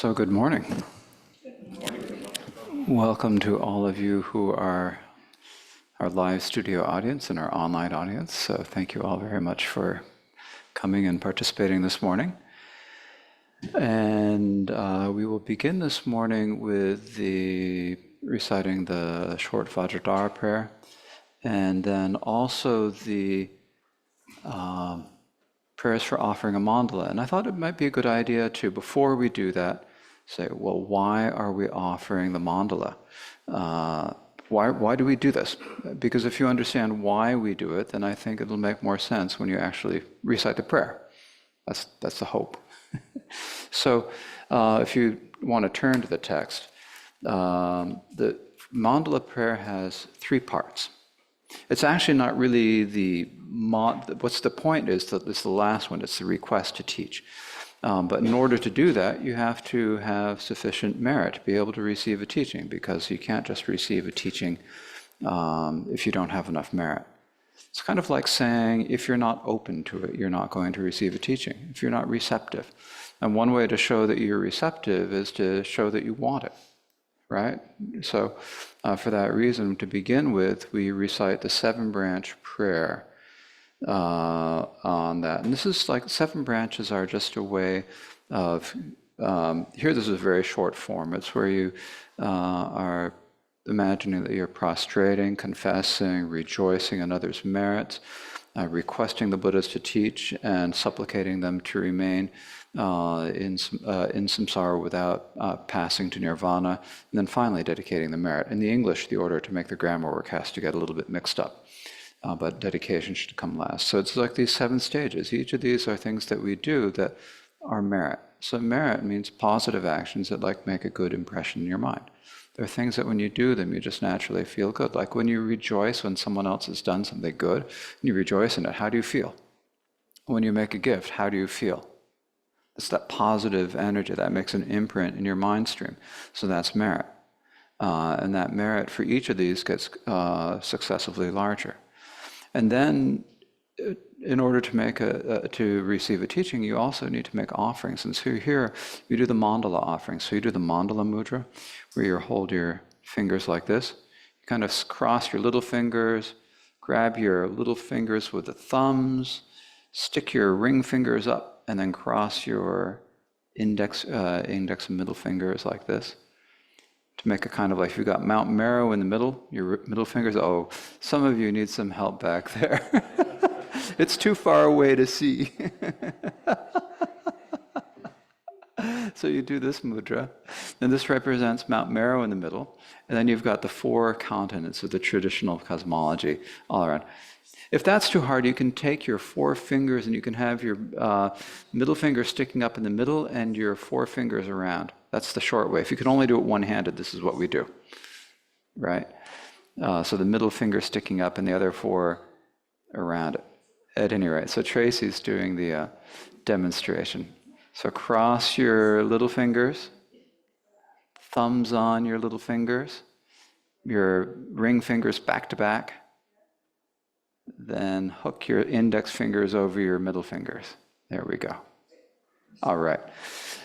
So good morning. Welcome to all of you who are our live studio audience and our online audience. So thank you all very much for coming and participating this morning. And we will begin this morning with reciting the short Vajra prayer, and then also the prayers for offering a mandala. And I thought it might be a good idea to, before we do that, say, well, why are we offering the mandala? Why do we do this? Because if you understand why we do it, then I think it'll make more sense when you actually recite the prayer. That's the hope. So if you want to turn to the text, the mandala prayer has three parts. It's actually not really what's the point is that it's the last one, it's the request to teach. But in order to do that, you have to have sufficient merit to be able to receive a teaching, because you can't just receive a teaching if you don't have enough merit. It's kind of like saying, if you're not open to it, you're not going to receive a teaching, if you're not receptive. And one way to show that you're receptive is to show that you want it. Right? So for that reason, to begin with, we recite the 7-branch prayer on that. And this is like 7 branches are just a way of, here this is a very short form. It's where you are imagining that you're prostrating, confessing, rejoicing in others' merits, requesting the Buddhas to teach, and supplicating them to remain in samsara without passing to nirvana, and then finally dedicating the merit. In the English, the order to make the grammar work has to get a little bit mixed up, but dedication should come last. So it's like these 7 stages. Each of these are things that we do that are merit. So merit means positive actions that make a good impression in your mind. There are things that when you do them, you just naturally feel good. Like when you rejoice when someone else has done something good, and you rejoice in it, how do you feel? When you make a gift, how do you feel? It's that positive energy that makes an imprint in your mind stream. So that's merit. And that merit for each of these gets successively larger. And then in order to receive a teaching, you also need to make offerings. And so here you do the mandala offering. So you do the mandala mudra, where you hold your fingers like this. You kind of cross your little fingers, grab your little fingers with the thumbs, stick your ring fingers up, and then cross your index and middle fingers like this, to make a kind of like, if you've got Mount Meru in the middle, your middle fingers, oh, some of you need some help back there. It's too far away to see. So you do this mudra, and this represents Mount Meru in the middle, and then you've got the 4 continents of the traditional cosmology all around. If that's too hard, you can take your 4 fingers and you can have your middle finger sticking up in the middle and your 4 fingers around. That's the short way. If you can only do it one-handed, this is what we do, right? So the middle finger sticking up and the other 4 around it. At any rate, so Tracy's doing the demonstration. So cross your little fingers, thumbs on your little fingers, your ring fingers back to back. Then hook your index fingers over your middle fingers. There we go. All right.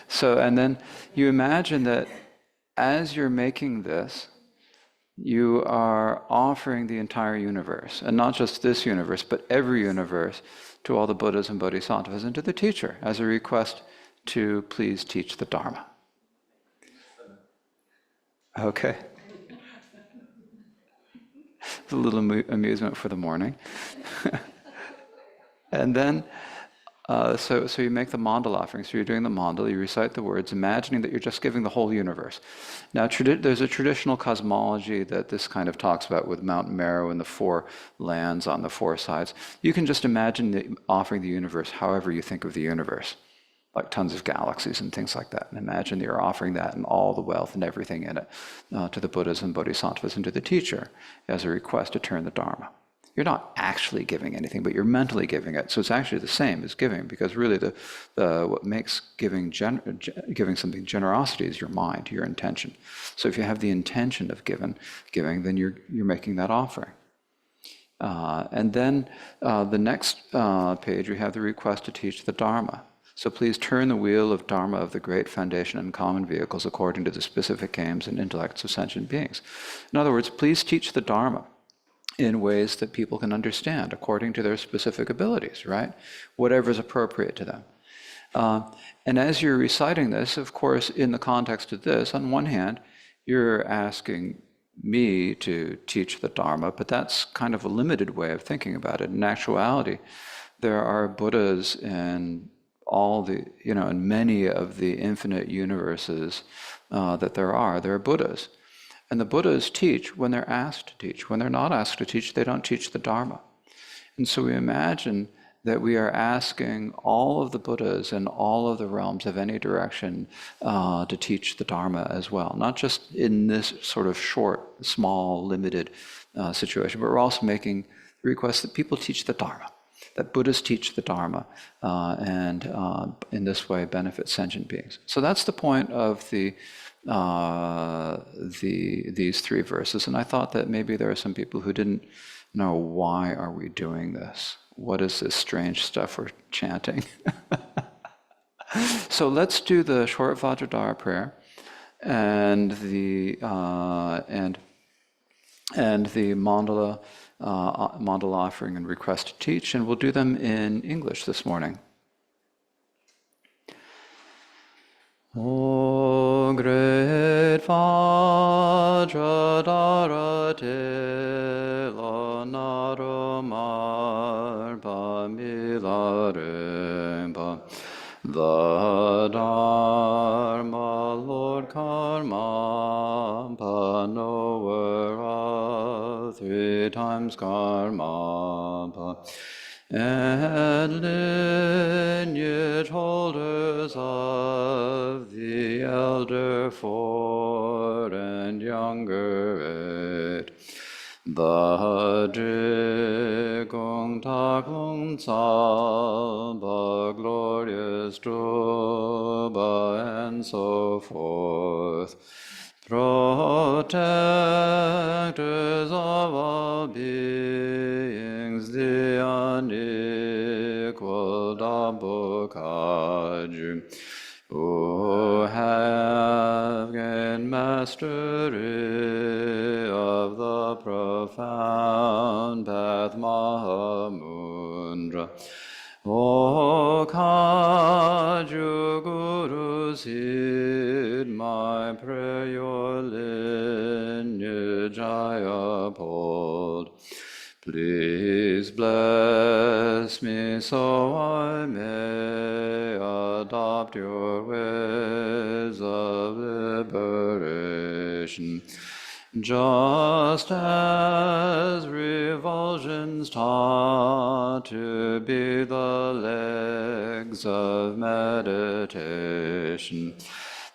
So, and then you imagine that as you're making this, you are offering the entire universe, and not just this universe, but every universe, to all the Buddhas and Bodhisattvas and to the teacher, as a request to please teach the Dharma. Okay. It's a little amusement for the morning. And then, so you make the mandala offering. So you're doing the mandala, you recite the words, imagining that you're just giving the whole universe. Now, there's a traditional cosmology that this kind of talks about with Mount Meru and the 4 lands on the 4 sides. You can just imagine offering the universe however you think of the universe, like tons of galaxies and things like that. And imagine that you're offering that and all the wealth and everything in it to the Buddhas and Bodhisattvas and to the teacher as a request to turn the Dharma. You're not actually giving anything, but you're mentally giving it. So it's actually the same as giving, because really what makes giving something generosity is your mind, your intention. So if you have the intention of giving, then you're making that offering. And then the next page, we have the request to teach the Dharma. So please turn the wheel of Dharma of the great foundation and common vehicles according to the specific aims and intellects of sentient beings. In other words, please teach the Dharma in ways that people can understand according to their specific abilities, right? Whatever is appropriate to them. And as you're reciting this, of course, in the context of this, on one hand, you're asking me to teach the Dharma, but that's kind of a limited way of thinking about it. In actuality, there are Buddhas in all the, in many of the infinite universes that there are Buddhas. And the Buddhas teach when they're asked to teach. When they're not asked to teach, they don't teach the Dharma. And so we imagine that we are asking all of the Buddhas in all of the realms of any direction to teach the Dharma as well. Not just in this sort of short, small, limited situation, but we're also making the request that people teach the Dharma, that Buddhas teach the Dharma, and in this way benefit sentient beings. So that's the point of these three verses. And I thought that maybe there are some people who didn't know, why are we doing this? What is this strange stuff we're chanting? So let's do the short Vajradhara prayer and the mandala offering and request to teach, and we'll do them in English this morning. O great Vajradhara te lanaromar pamilarempa, the Dharma Lord Karma, knower of 3 times karma, and lineage holders of the elder 4 and younger 8, the Drigong Taklung Tsalpa, glorious Druba, and so forth, protectors of all beings, the unequal Dabukaju, who have gained mastery of the profound path Mahamudra. O Kaju Gurus, heed my prayer, your lineage I uphold. Please bless me so I may adopt your ways of liberation. Just as revulsions taught to be the legs of meditation,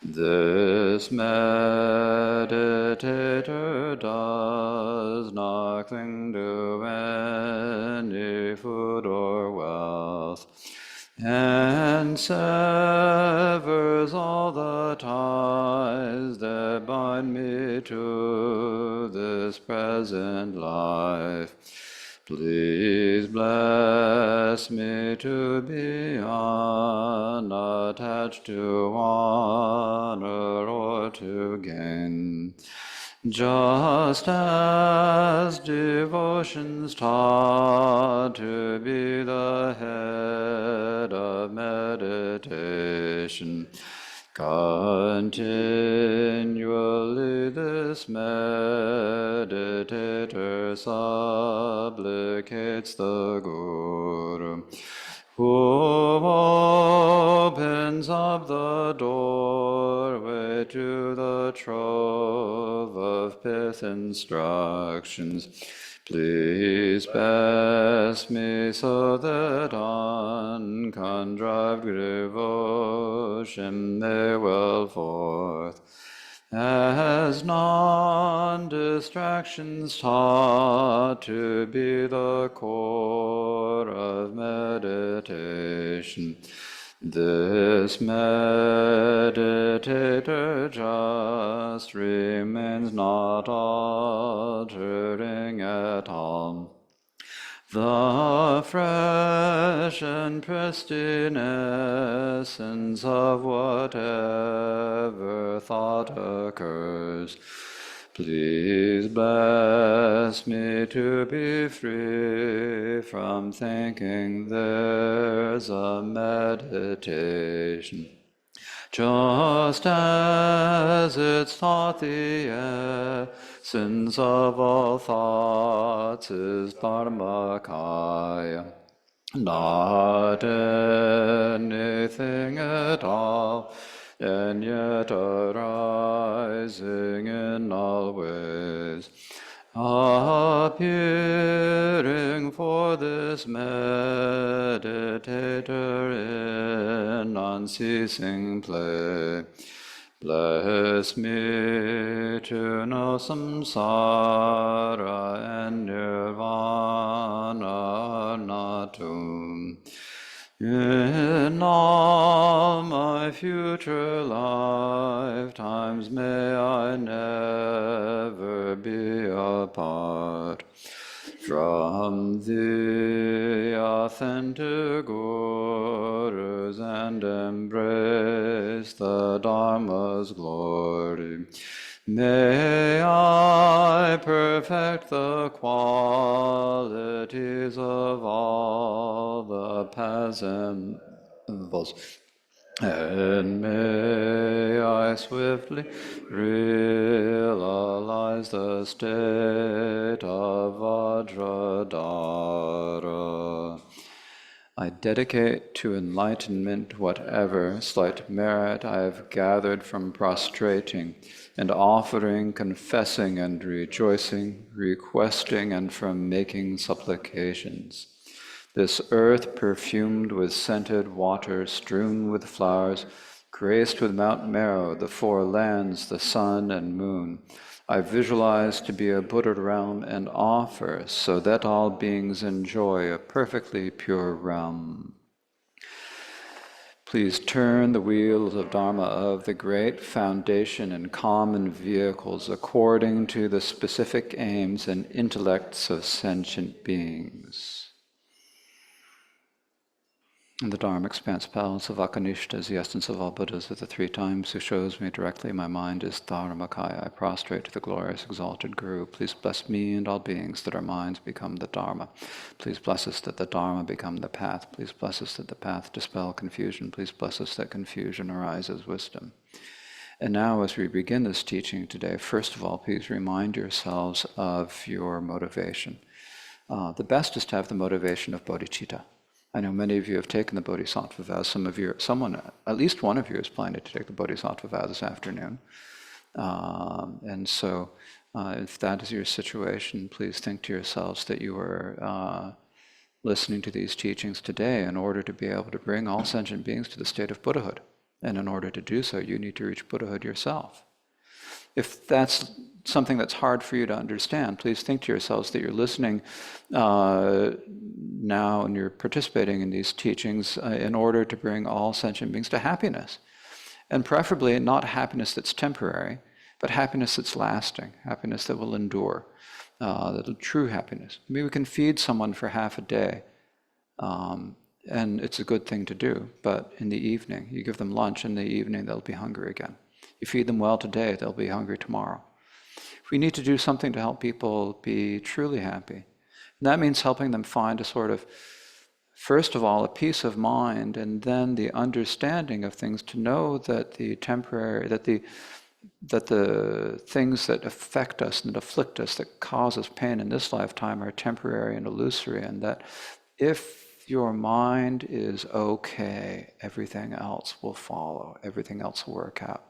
this meditator does not cling to any food or wealth, and severs all the ties that bind me to this present life. Please bless me to be unattached to honor or to gain, just as devotion's taught to be the head of meditation. Continually this meditator supplicates the Guru, who opens up the doorway to the trove of pith instructions. Please bless me so that uncontrived devotion may well forth, as non-distractions taught to be the core of meditation. This meditator just remains, not altering at all, the fresh and pristineness essence of whatever thought occurs. Please bless me to be free from thinking there's a meditation. Just as it's thought the essence of all thoughts is Dharmakaya, not anything at all, and yet arising in all ways, appearing for this meditator in unceasing play. Bless me to know samsara and nirvana are not doomed. In all my future lifetimes may I never be apart from the authentic gurus and embrace the Dharma's glory. May I perfect the qualities of all the paths and vessels, and may I swiftly realize the state of Vajra. I dedicate to enlightenment whatever slight merit I have gathered from prostrating and offering, confessing and rejoicing, requesting and from making supplications. This earth perfumed with scented water, strewn with flowers, graced with Mount Meru, the four lands, the sun and moon, I visualize to be a Buddha realm and offer so that all beings enjoy a perfectly pure realm. Please turn the wheels of Dharma of the great foundation and common vehicles according to the specific aims and intellects of sentient beings. And the Dharma expanse balance of Akanishta is the essence of all Buddhas of the three times who shows me directly my mind is Dharmakaya. I prostrate to the glorious exalted Guru. Please bless me and all beings that our minds become the Dharma. Please bless us that the Dharma become the path. Please bless us that the path dispel confusion. Please bless us that confusion arises wisdom. And now as we begin this teaching today, first of all, please remind yourselves of your motivation. The best is to have the motivation of bodhicitta. I know many of you have taken the Bodhisattva vows. At least one of you is planning to take the Bodhisattva vow this afternoon. And so if that is your situation, please think to yourselves that you are listening to these teachings today in order to be able to bring all sentient beings to the state of Buddhahood. And in order to do so, you need to reach Buddhahood yourself. If that's something that's hard for you to understand, please think to yourselves that you're listening now and you're participating in these teachings in order to bring all sentient beings to happiness. And preferably not happiness that's temporary, but happiness that's lasting, happiness that will endure, true happiness. Maybe we can feed someone for half a day, and it's a good thing to do, but in the evening, you give them lunch, in the evening they'll be hungry again. You feed them well today, they'll be hungry tomorrow. We need to do something to help people be truly happy. And that means helping them find a sort of, first of all, a peace of mind, and then the understanding of things, to know that the temporary, that the things that affect us and that afflict us, that cause us pain in this lifetime are temporary and illusory, and that if your mind is okay, everything else will follow, everything else will work out.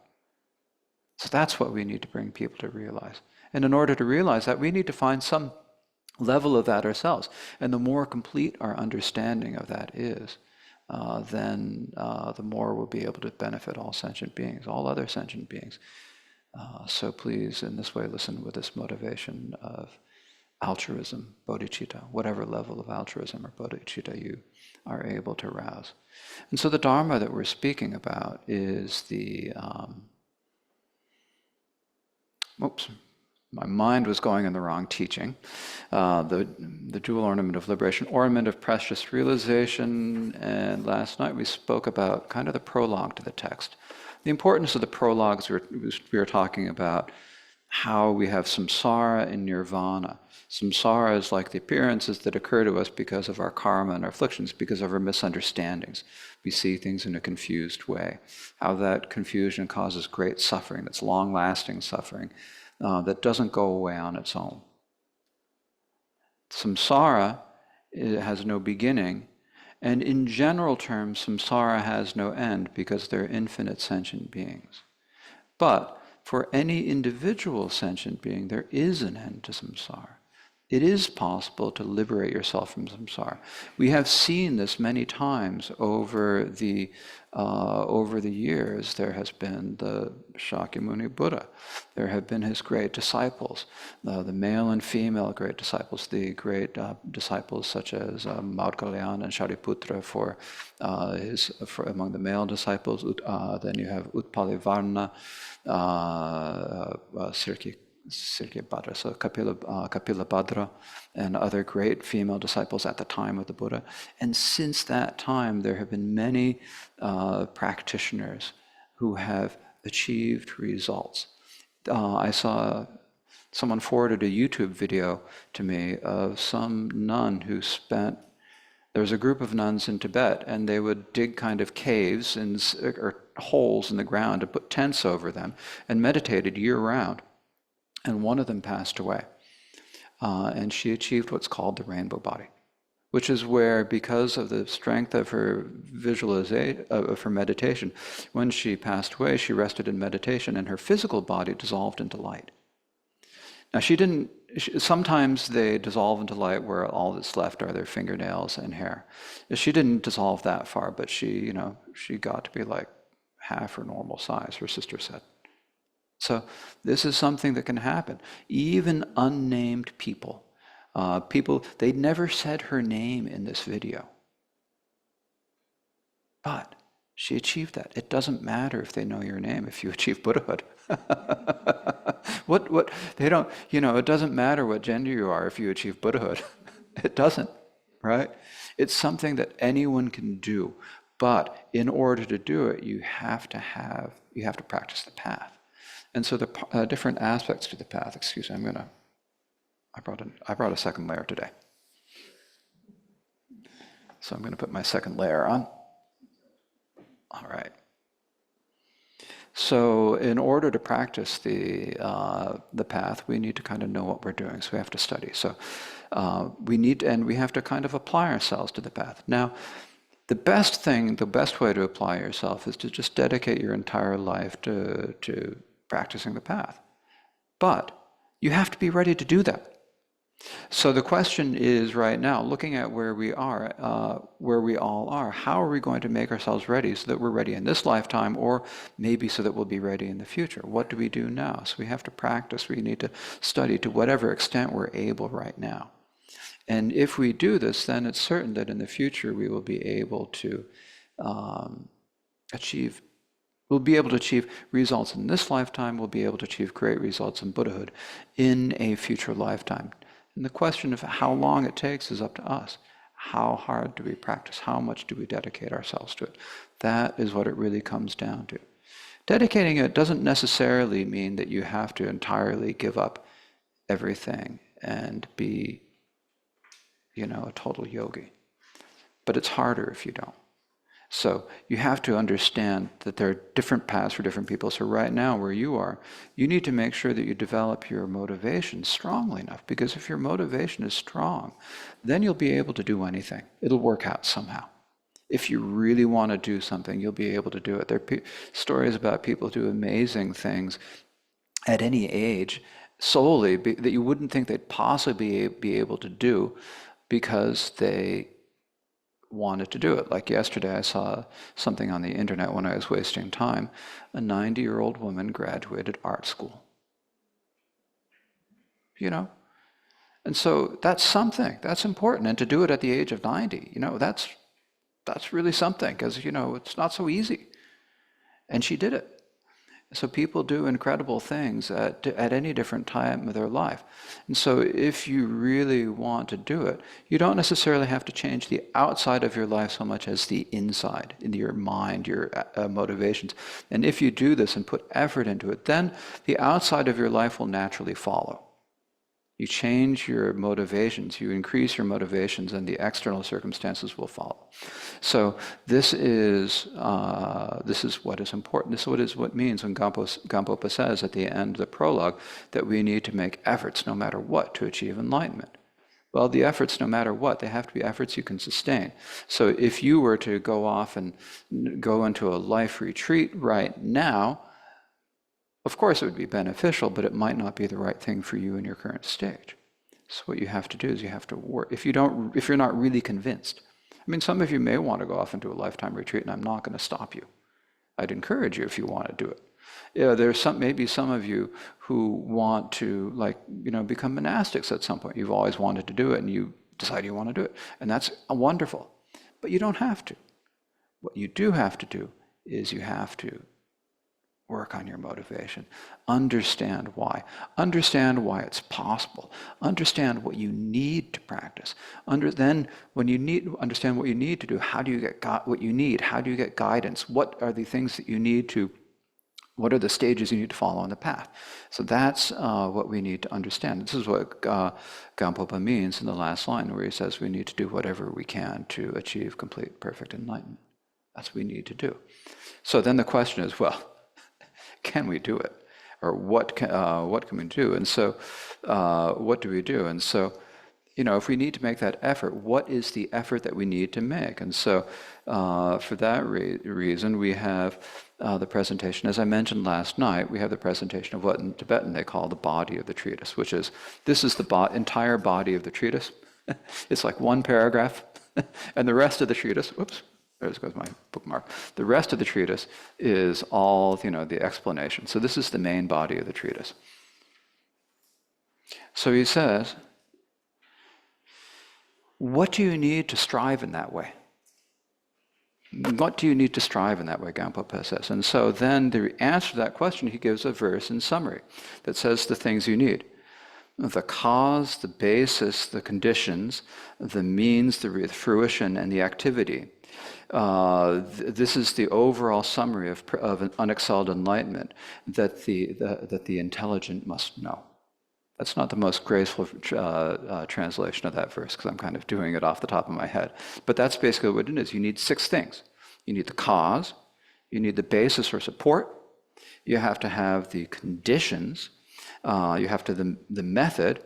So that's what we need to bring people to realize. And in order to realize that, we need to find some level of that ourselves. And the more complete our understanding of that is, then the more we'll be able to benefit all sentient beings, all other sentient beings. So please, in this way, listen with this motivation of altruism, bodhicitta, whatever level of altruism or bodhicitta you are able to arouse. And so the Dharma that we're speaking about is the my mind was going in the wrong teaching. The dual ornament of liberation, ornament of precious realization, and last night we spoke about kind of the prologue to the text. The importance of the prologues, we were talking about how we have samsara and nirvana. Samsara is like the appearances that occur to us because of our karma and our afflictions, because of our misunderstandings. We see things in a confused way. How that confusion causes great suffering, that's long-lasting suffering, that doesn't go away on its own. Samsara has no beginning, and in general terms, samsara has no end because they're infinite sentient beings. But for any individual sentient being, there is an end to samsara. It is possible to liberate yourself from samsara. We have seen this many times over the years. There has been the Shakyamuni Buddha. There have been his great disciples, the male and female great disciples, the great disciples such as Maudgalyan and Shariputra for among the male disciples. Then you have Utpalivarna, Sirke Bhadra, so Kapila Bhadra, and other great female disciples at the time of the Buddha. And since that time, there have been many practitioners who have achieved results. I saw someone forwarded a YouTube video to me of some nun who there was a group of nuns in Tibet, and they would dig kind of caves or holes in the ground and put tents over them and meditated year-round. And one of them passed away. And she achieved what's called the rainbow body, which is where, because of the strength of her visualization, of her meditation, when she passed away, she rested in meditation and her physical body dissolved into light. Now sometimes they dissolve into light where all that's left are their fingernails and hair. She didn't dissolve that far, but she got to be like half her normal size, her sister said. So this is something that can happen. Even unnamed people, they never said her name in this video. But she achieved that. It doesn't matter if they know your name if you achieve Buddhahood. It doesn't matter what gender you are if you achieve Buddhahood. It doesn't, right? It's something that anyone can do. But in order to do it, you have to practice the path. And so the different aspects to the path, excuse me, I brought a second layer today. So I'm going to put my second layer on. All right. So in order to practice the path, we need to kind of know what we're doing. So we have to study. So we have to kind of apply ourselves to the path. Now, the best way to apply yourself is to just dedicate your entire life to practicing the path. But you have to be ready to do that. So the question is right now, looking at where we all are, how are we going to make ourselves ready so that we're ready in this lifetime, or maybe so that we'll be ready in the future? What do we do now? So we have to practice, we need to study to whatever extent we're able right now. And if we do this, then it's certain that in the future we will be able to achieve results in this lifetime, we'll be able to achieve great results in Buddhahood in a future lifetime. And the question of how long it takes is up to us. How hard do we practice? How much do we dedicate ourselves to it? That is what it really comes down to. Dedicating it doesn't necessarily mean that you have to entirely give up everything and be, a total yogi. But it's harder if you don't. So you have to understand that there are different paths for different people. So right now, where you are, you need to make sure that you develop your motivation strongly enough, because if your motivation is strong, then you'll be able to do anything. It'll work out somehow. If you really want to do something, you'll be able to do it. There are stories about people who do amazing things at any age solely that you wouldn't think they'd possibly be able to do because they wanted to do it. Like yesterday, I saw something on the internet when I was wasting time. A 90-year-old woman graduated art school. And so that's something. That's important. And to do it at the age of 90, that's really something, because, it's not so easy. And she did it. So people do incredible things at any different time of their life. And so if you really want to do it, you don't necessarily have to change the outside of your life so much as the inside, in your mind, your motivations. And if you do this and put effort into it, then the outside of your life will naturally follow. You change your motivations, you increase your motivations, and the external circumstances will follow. So this is what is important. This is what it means when Gampopa says at the end of the prologue that we need to make efforts no matter what to achieve enlightenment. Well, the efforts, no matter what, they have to be efforts you can sustain. So if you were to go off and go into a life retreat right now, of course, it would be beneficial, but it might not be the right thing for you in your current stage. So what you have to do is you have to work. If you're not really convinced, I mean, some of you may want to go off into a lifetime retreat, and I'm not going to stop you. I'd encourage you if you want to do it. Yeah, there's maybe some of you who want to, become monastics at some point. You've always wanted to do it, and you decide you want to do it, and that's wonderful. But you don't have to. What you do have to do is you have to work on your motivation. Understand why. Understand why it's possible. Understand what you need to practice. Then, when you understand what you need to do, how do you get what you need? How do you get guidance? What are the things that you need to? What are the stages you need to follow on the path? So that's what we need to understand. This is what Gampopa means in the last line, where he says we need to do whatever we can to achieve complete, perfect enlightenment. That's what we need to do. So then the question is, well, can we do it? Or what can we do? And so what do we do? And so, if we need to make that effort, what is the effort that we need to make? And so for that reason, we have the presentation. As I mentioned last night, we have the presentation of what in Tibetan they call the body of the treatise, which is, this is the entire body of the treatise. It's like one paragraph, and the rest of the treatise, whoops, there goes my bookmark. The rest of the treatise is all, the explanation. So this is the main body of the treatise. So he says, what do you need to strive in that way? What do you need to strive in that way, Gampopa says. And so then the answer to that question, he gives a verse in summary that says the things you need. The cause, the basis, the conditions, the means, the fruition, and the activity. This is the overall summary of an unexcelled enlightenment that the intelligent must know. That's not the most graceful translation of that verse, because I'm kind of doing it off the top of my head. But that's basically what it is. You need 6 things. You need the cause, you need the basis or support, you have to have the conditions, you have to the method,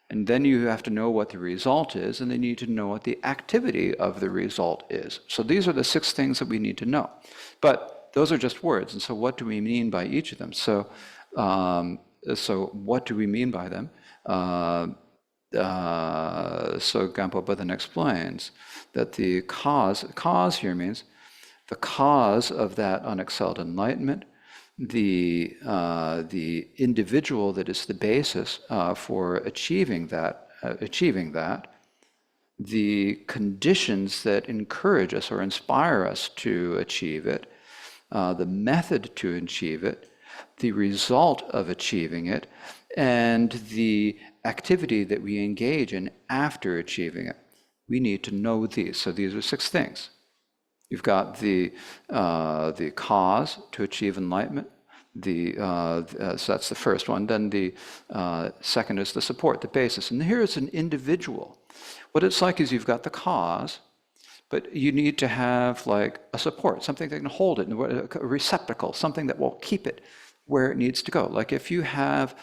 and then you have to know what the result is, and then you need to know what the activity of the result is. So these are the 6 things that we need to know. But those are just words, and so what do we mean by each of them? So what do we mean by them? So Gampopa then explains that the cause here means the cause of that unexcelled enlightenment, the individual that is the basis for achieving that, the conditions that encourage us or inspire us to achieve it, the method to achieve it, the result of achieving it, and the activity that we engage in after achieving it. We need to know these. So these are 6 things. You've got the cause to achieve enlightenment. So that's the first one. Then the second is the support, the basis. And here is an individual. What it's like is you've got the cause, but you need to have like a support, something that can hold it, a receptacle, something that will keep it where it needs to go. Like if you have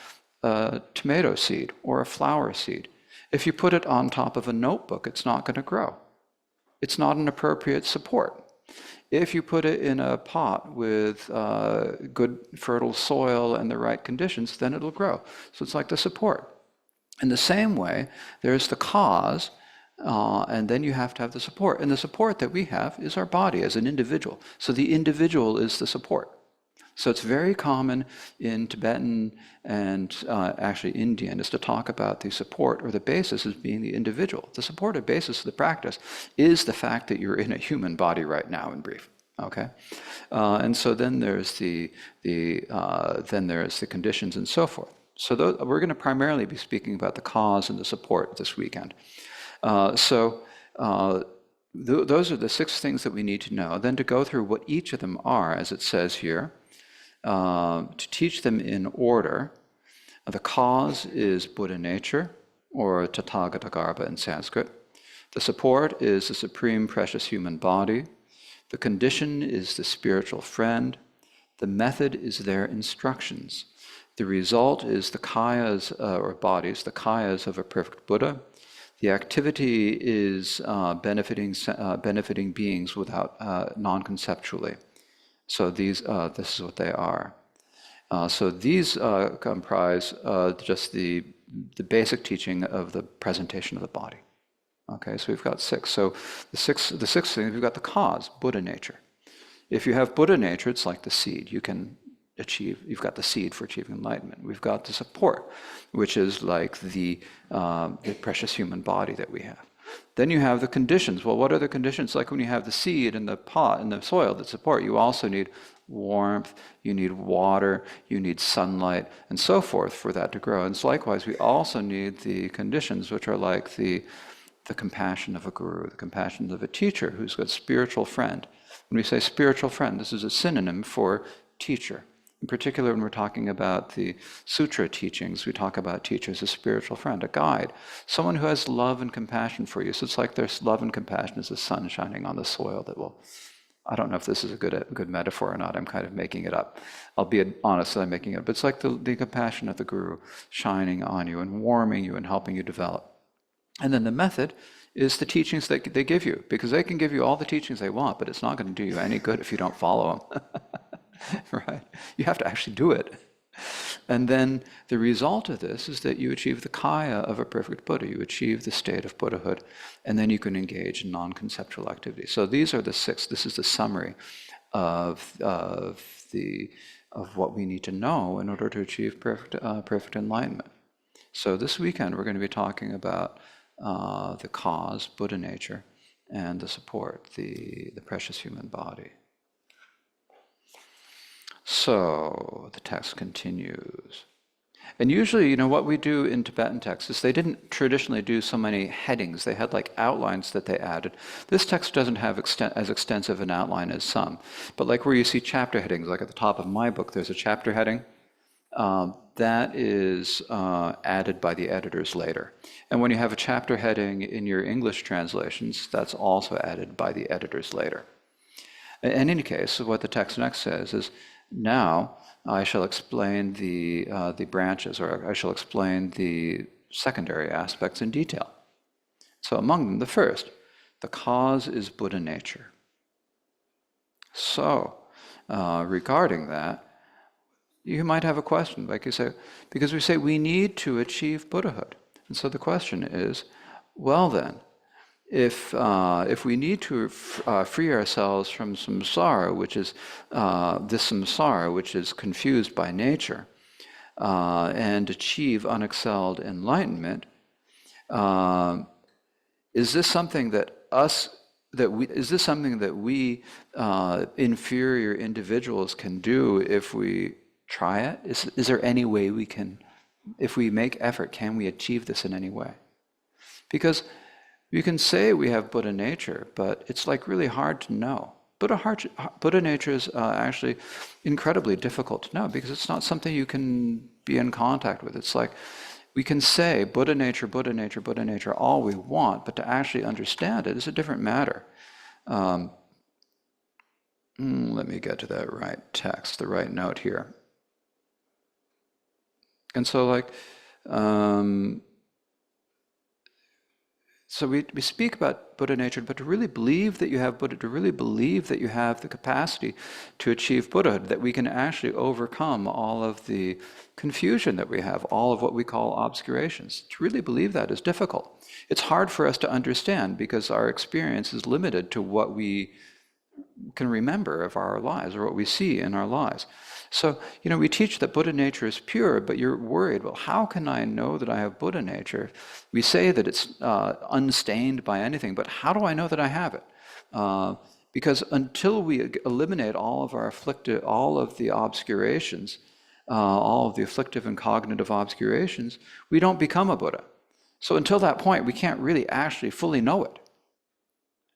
a tomato seed or a flower seed, if you put it on top of a notebook, it's not going to grow. It's not an appropriate support. If you put it in a pot with good fertile soil and the right conditions, then it'll grow. So it's like the support. In the same way, there's the cause, and then you have to have the support. And the support that we have is our body as an individual. So the individual is the support. So it's very common in Tibetan and actually Indian is to talk about the support or the basis as being the individual. The support or basis of the practice is the fact that you're in a human body right now, in brief. Okay, and so then there's then there's the conditions and so forth. So we're going to primarily be speaking about the cause and the support this weekend. So those are the 6 things that we need to know. Then to go through what each of them are, as it says here, to teach them in order. The cause is Buddha nature, or Tathagata Garbha in Sanskrit. The support is the supreme precious human body. The condition is the spiritual friend. The method is their instructions. The result is the kayas, or bodies, the kayas of a perfect Buddha. The activity is benefiting beings without non-conceptually. So this is what they are. So these comprise just the basic teaching of the presentation of the body. Okay, so we've got 6. So the sixth thing, we've got the cause, Buddha nature. If you have Buddha nature, it's like the seed. You've got the seed for achieving enlightenment. We've got the support, which is like the precious human body that we have. Then you have the conditions. Well, what are the conditions? Like when you have the seed in the pot, in the soil that support, you also need warmth, you need water, you need sunlight, and so forth for that to grow. And so likewise, we also need the conditions, which are like the compassion of a guru, the compassion of a teacher who's got spiritual friend. When we say spiritual friend, this is a synonym for teacher. In particular, when we're talking about the sutra teachings, we talk about teacher as a spiritual friend, a guide, someone who has love and compassion for you. So it's like there's love and compassion as the sun shining on the soil that will, I don't know if this is a good metaphor or not, I'm kind of making it up. I'll be honest that I'm making it up. But it's like the compassion of the guru shining on you and warming you and helping you develop. And then the method is the teachings that they give you, because they can give you all the teachings they want, but it's not going to do you any good if you don't follow them. Right? You have to actually do it. And then the result of this is that you achieve the kaya of a perfect Buddha. You achieve the state of Buddhahood, and then you can engage in non-conceptual activities. So these are the 6. This is the summary of what we need to know in order to achieve perfect enlightenment. So this weekend we're going to be talking about the cause, Buddha nature, and the support, the precious human body. So the text continues. And usually, what we do in Tibetan texts is they didn't traditionally do so many headings. They had like outlines that they added. This text doesn't have as extensive an outline as some. But like where you see chapter headings, like at the top of my book, there's a chapter heading. That is added by the editors later. And when you have a chapter heading in your English translations, that's also added by the editors later. In any case, what the text next says is, now I shall explain the branches, or I shall explain the secondary aspects in detail. So among them, the first, the cause is Buddha nature. So regarding that, you might have a question, like you say, because we say we need to achieve Buddhahood. And so the question is, well then, if we need to free ourselves from samsara, which is this samsara, which is confused by nature, and achieve unexcelled enlightenment, is this something that we inferior individuals can do if we try it? Is there any way we can, if we make effort, can we achieve this in any way? Because you can say we have Buddha nature, but it's like really hard to know. Buddha nature is actually incredibly difficult to know because it's not something you can be in contact with. It's like we can say Buddha nature, Buddha nature, Buddha nature all we want, but to actually understand it is a different matter. Let me get to that right text, the right note here. And so so we speak about Buddha nature, but to really believe that you have Buddha, to really believe that you have the capacity to achieve Buddhahood, that we can actually overcome all of the confusion that we have, all of what we call obscurations. To really believe that is difficult. It's hard for us to understand because our experience is limited to what we can remember of our lives or what we see in our lives. So, we teach that Buddha nature is pure, but you're worried, well, how can I know that I have Buddha nature? We say that it's unstained by anything, but how do I know that I have it? Because until we eliminate all of our afflictive, all of the obscurations, all of the afflictive and cognitive obscurations, we don't become a Buddha. So until that point, we can't really actually fully know it.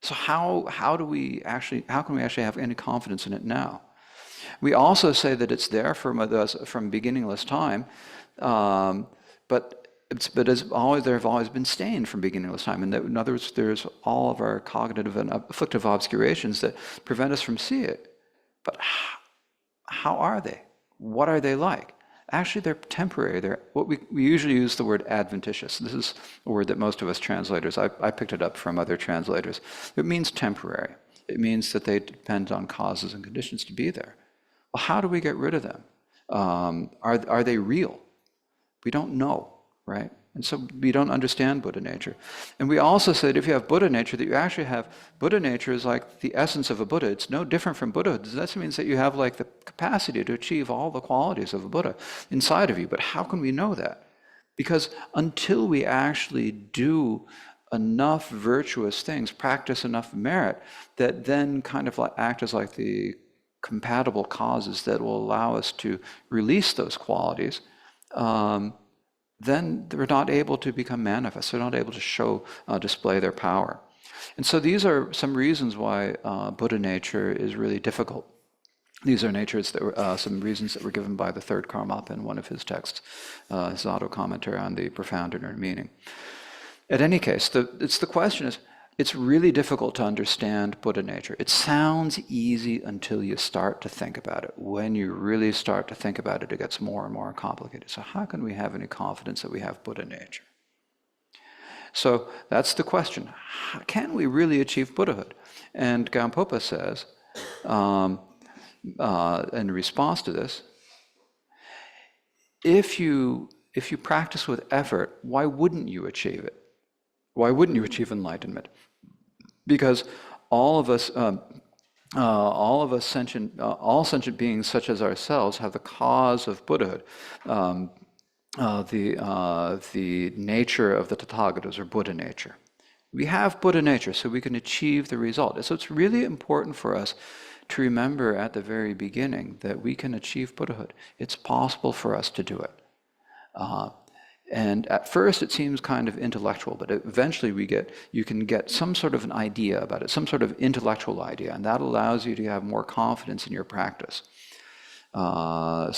So how can we actually have any confidence in it now? We also say that it's there from us from beginningless time, but there have always been stained from beginningless time. And that, in other words, there's all of our cognitive and afflictive obscurations that prevent us from seeing it. But how are they? What are they like? Actually, they're temporary. They're what we usually use the word adventitious. This is a word that most of us translators, I picked it up from other translators. It means temporary. It means that they depend on causes and conditions to be there. Well, how do we get rid of them? Are they real? We don't know, right? And so we don't understand Buddha nature. And we also said if you have Buddha nature, that you actually have Buddha nature is like the essence of a Buddha. It's no different from Buddhahood. That means that you have like the capacity to achieve all the qualities of a Buddha inside of you. But how can we know that? Because until we actually do enough virtuous things, practice enough merit, that then kind of like act as like the compatible causes that will allow us to release those qualities, then they're not able to become manifest. They're not able to display their power. And so these are some reasons why Buddha nature is really difficult. These are natures that were some reasons that were given by the third Karmapa in one of his texts, his auto-commentary on the profound inner meaning. In any case, the question is, it's really difficult to understand Buddha nature. It sounds easy until you start to think about it. When you really start to think about it, it gets more and more complicated. So how can we have any confidence that we have Buddha nature? So that's the question. Can we really achieve Buddhahood? And Khenpo says, in response to this, if you practice with effort, why wouldn't you achieve it? Why wouldn't you achieve enlightenment? Because all sentient beings, such as ourselves, have the cause of Buddhahood, the nature of the Tathagatas, or Buddha nature. We have Buddha nature, so we can achieve the result. So it's really important for us to remember at the very beginning that we can achieve Buddhahood. It's possible for us to do it. And at first it seems kind of intellectual, but eventually you can get some sort of an idea about it, some sort of intellectual idea, and that allows you to have more confidence in your practice. Now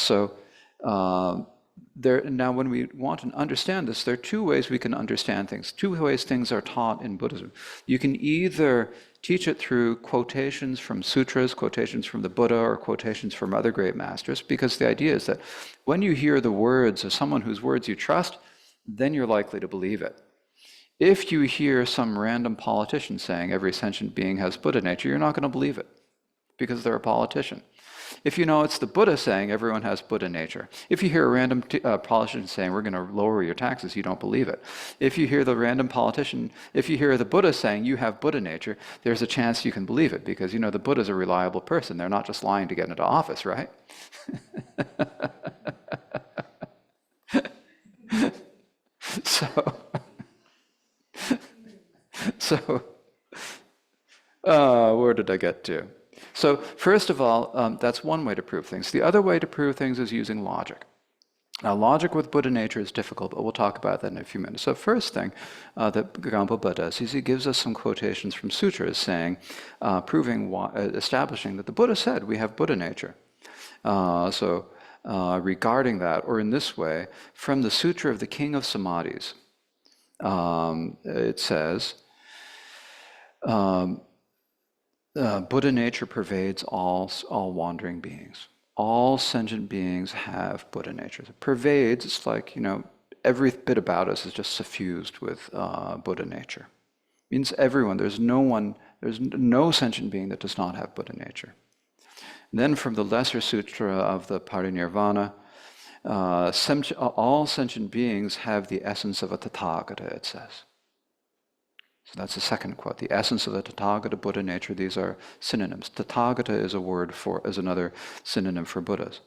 when we want to understand this, there are two ways we can understand things, two ways things are taught in Buddhism. You can either teach it through quotations from sutras, quotations from the Buddha, or quotations from other great masters, because the idea is that when you hear the words of someone whose words you trust, then you're likely to believe it. If you hear some random politician saying every sentient being has Buddha nature, you're not going to believe it, because they're a politician. If you know it's the Buddha saying everyone has Buddha nature, if you hear a random politician saying we're going to lower your taxes, you don't believe it. If you hear the Buddha saying you have Buddha nature, there's a chance you can believe it, because you know the Buddha's a reliable person. They're not just lying to get into office, right? Where did I get to? So first of all, that's one way to prove things. The other way to prove things is using logic. Now, logic with Buddha nature is difficult, but we'll talk about that in a few minutes. So first thing that Khenpo does is he gives us some quotations from sutras saying, establishing that the Buddha said we have Buddha nature. Regarding that, or in this way, from the Sutra of the King of Samadhis, it says, Buddha nature pervades all wandering beings. All sentient beings have Buddha nature. It pervades, it's like, every bit about us is just suffused with Buddha nature. It means everyone, there's no sentient being that does not have Buddha nature. And then from the Lesser Sutra of the Parinirvana, all sentient beings have the essence of a Tathagata, it says. So that's the second quote. The essence of the Tathagata, Buddha nature, these are synonyms. Tathagata is another synonym for Buddhas.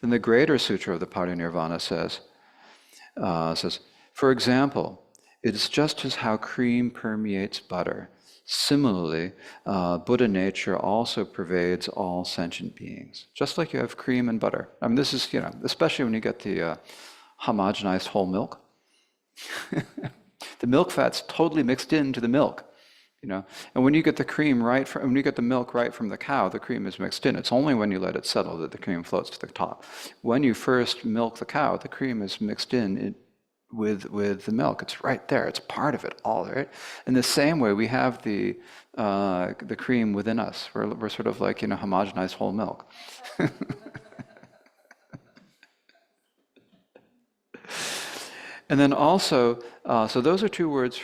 Then the Greater Sutra of the Parinirvana says, for example, it is just as how cream permeates butter, Similarly, Buddha nature also pervades all sentient beings, just like you have cream and butter. I mean, this is, especially when you get the homogenized whole milk. The milk fat's totally mixed into the milk, And when you get the cream when you get the milk right from the cow, the cream is mixed in. It's only when you let it settle that the cream floats to the top. When you first milk the cow, the cream is mixed in with the milk. It's right there. It's part of it all, right? In the same way, we have the cream within us. We're sort of like homogenized whole milk. And then also, so those are two words,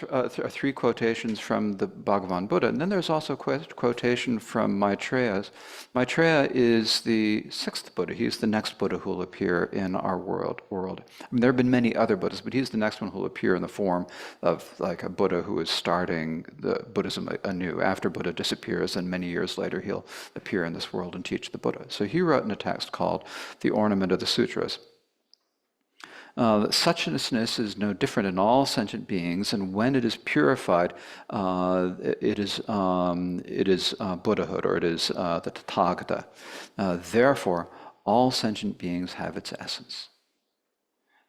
three quotations from the Bhagavan Buddha. And then there's also a quotation from Maitreya's. Maitreya is the sixth Buddha. He's the next Buddha who will appear in our world. I mean, there have been many other Buddhas, but he's the next one who will appear in the form of like a Buddha who is starting the Buddhism anew. After Buddha disappears, and many years later, he'll appear in this world and teach the Buddha. So he wrote in a text called The Ornament of the Sutras. Suchness is no different in all sentient beings, and when it is purified, it is Buddhahood, or it is the Tathagata. Therefore, all sentient beings have its essence.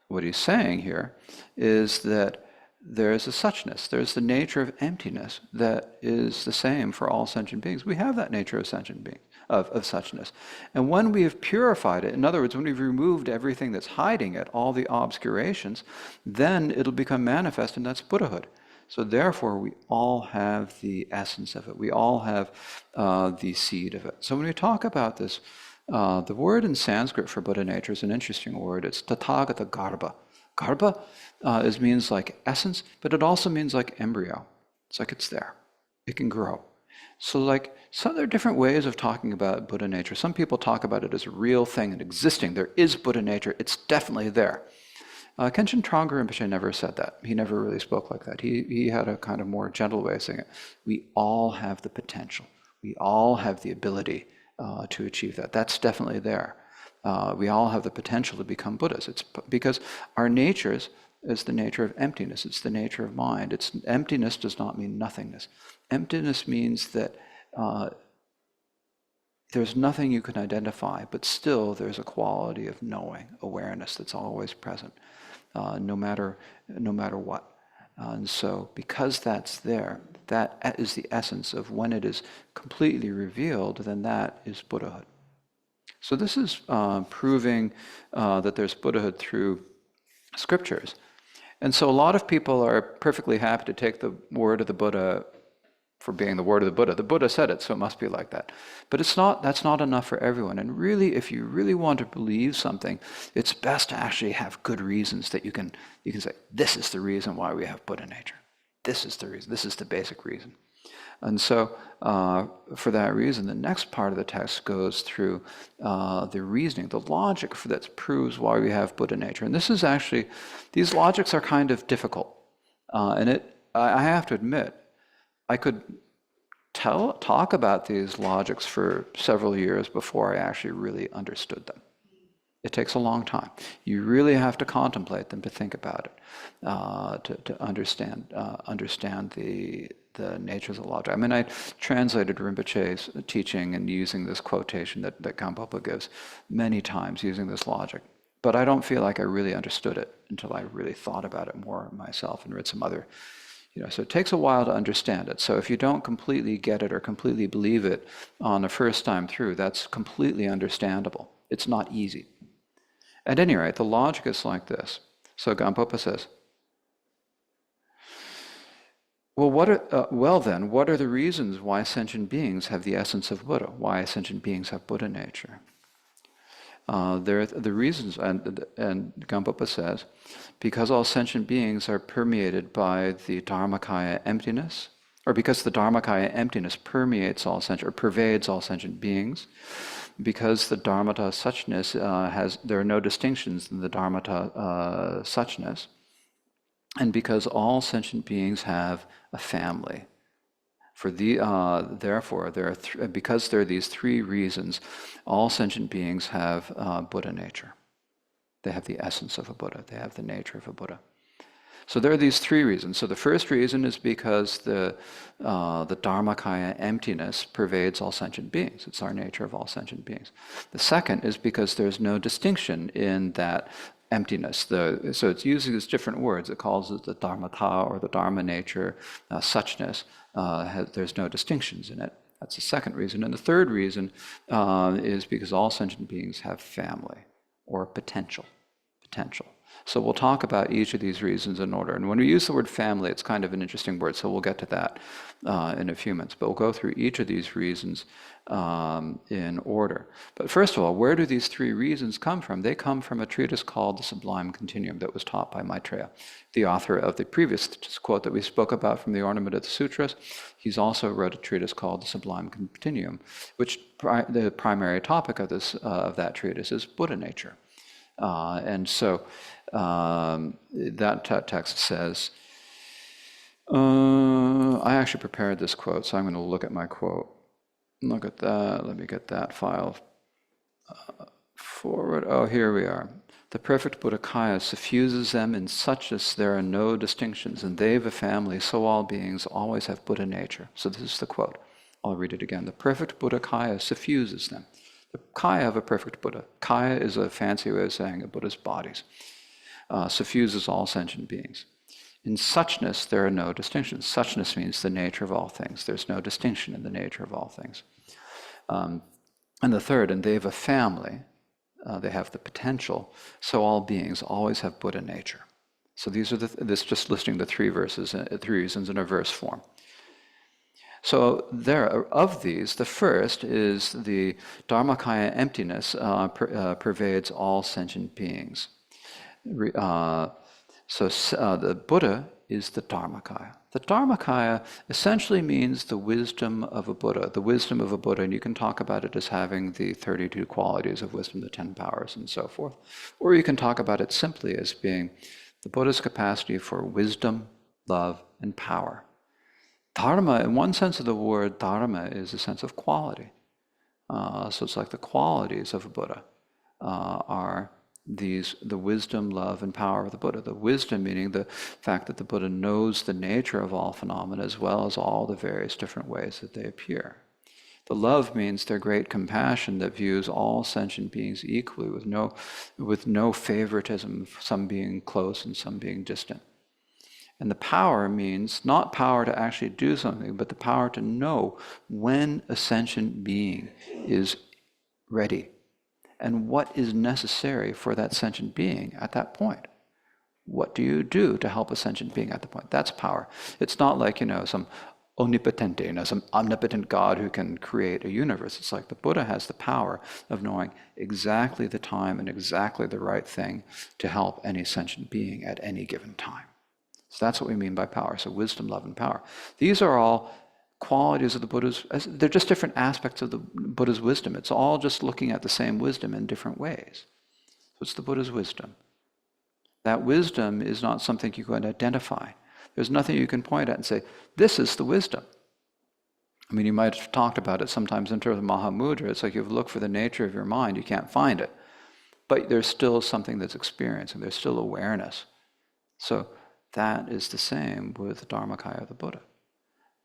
What he's saying here is that there is a suchness, there's the nature of emptiness that is the same for all sentient beings. We have that nature of sentient beings. Of suchness. And when we have purified it, in other words, when we've removed everything that's hiding it, all the obscurations, then it'll become manifest, and that's Buddhahood. So therefore, we all have the essence of it. We all have the seed of it. So when we talk about this, the word in Sanskrit for Buddha nature is an interesting word. It's Tathagata Garbha. Garbha means like essence, but it also means like embryo. It's like it's there. It can grow. So there are different ways of talking about Buddha nature. Some people talk about it as a real thing and existing. There is Buddha nature. It's definitely there. Kenshin Trungpa Rinpoche never said that. He never really spoke like that. He had a kind of more gentle way of saying it. We all have the potential. We all have the ability to achieve that. That's definitely there. We all have the potential to become Buddhas. It's because our natures is the nature of emptiness. It's the nature of mind. Emptiness does not mean nothingness. Emptiness means that there's nothing you can identify, but still there's a quality of knowing, awareness that's always present, no matter what. And so because that's there, that is the essence of when it is completely revealed, then that is Buddhahood. So this is proving that there's Buddhahood through scriptures. And so a lot of people are perfectly happy to take the word of the Buddha for being the word of the Buddha. The Buddha said it, so it must be like that. But that's not enough for everyone. And really, if you really want to believe something, it's best to actually have good reasons that you can say, this is the reason why we have Buddha nature. This is the reason. This is the basic reason. And so for that reason, the next part of the text goes through the reasoning, the logic that proves why we have Buddha nature. And this is actually, these logics are kind of difficult. And I have to admit, I could talk about these logics for several years before I actually really understood them. It takes a long time. You really have to contemplate them to think about it, to understand the natures of logic. I mean, I translated Rinpoche's teaching and using this quotation that Khenpo gives many times using this logic. But I don't feel like I really understood it until I really thought about it more myself and read some other. So it takes a while to understand it. So if you don't completely get it or completely believe it on the first time through, that's completely understandable. It's not easy. At any rate, the logic is like this. So Khenpo says, well then, what are the reasons why sentient beings have the essence of Buddha? Why sentient beings have Buddha nature? There are the reasons, and Khenpo says, because all sentient beings are permeated by the Dharmakaya emptiness, or because the Dharmakaya emptiness permeates all sentient, or pervades all sentient beings, because the Dharmata suchness there are no distinctions in the Dharmata suchness, and because all sentient beings have a family. Therefore, because there are these three reasons, all sentient beings have Buddha nature. They have the essence of a Buddha. They have the nature of a Buddha. So there are these three reasons. So the first reason is because the Dharmakaya emptiness pervades all sentient beings. It's our nature of all sentient beings. The second is because there's no distinction in that emptiness. So it's using these different words. It calls it the Dharmata or the Dharma nature, suchness. There's no distinctions in it. That's the second reason. And the third reason is because all sentient beings have family or potential. So we'll talk about each of these reasons in order. And when we use the word family, it's kind of an interesting word, so we'll get to that in a few minutes. But we'll go through each of these reasons in order. But first of all, where do these three reasons come from? They come from a treatise called The Sublime Continuum that was taught by Maitreya, the author of the previous quote that we spoke about from the Ornament of the Sutras. He's also wrote a treatise called The Sublime Continuum, which the primary topic of that treatise is Buddha nature. And so that text says, I actually prepared this quote, so I'm going to look at my quote. Look at that. Let me get that file forward. Oh, here we are. The perfect Buddhakaya suffuses them in suchness there are no distinctions, and they've a family, so all beings always have Buddha nature. So this is the quote. I'll read it again. The perfect Buddhakaya suffuses them. The kaya of a perfect Buddha. Kaya is a fancy way of saying a Buddha's bodies. Suffuses all sentient beings. In suchness, there are no distinctions. Suchness means the nature of all things. There's no distinction in the nature of all things. And the third, and they have a family. They have the potential. So all beings always have Buddha nature. So these are this just listing the three reasons in a verse form. So of these, the first is the Dharmakaya emptiness pervades all sentient beings. The Buddha is the Dharmakaya. The Dharmakaya essentially means the wisdom of a Buddha. The wisdom of a Buddha, and you can talk about it as having the 32 qualities of wisdom, the 10 powers, and so forth. Or you can talk about it simply as being the Buddha's capacity for wisdom, love, and power. Dharma, in one sense of the word, dharma is a sense of quality. So it's like the qualities of a Buddha are the wisdom, love, and power of the Buddha. The wisdom meaning the fact that the Buddha knows the nature of all phenomena as well as all the various different ways that they appear. The love means their great compassion that views all sentient beings equally with no favoritism, some being close and some being distant. And the power means not power to actually do something, but the power to know when a sentient being is ready and what is necessary for that sentient being at that point. What do you do to help a sentient being at the point? That's power. It's not like, some omnipotente, some omnipotent God who can create a universe. It's like the Buddha has the power of knowing exactly the time and exactly the right thing to help any sentient being at any given time. So that's what we mean by power. So wisdom, love, and power. These are all qualities of the Buddha's, they're just different aspects of the Buddha's wisdom. It's all just looking at the same wisdom in different ways. So it's the Buddha's wisdom. That wisdom is not something you can identify. There's nothing you can point at and say, this is the wisdom. I mean, you might have talked about it sometimes in terms of Mahamudra. It's like you look for the nature of your mind, you can't find it. But there's still something that's experiencing, there's still awareness. So that is the same with the Dharmakaya of the Buddha.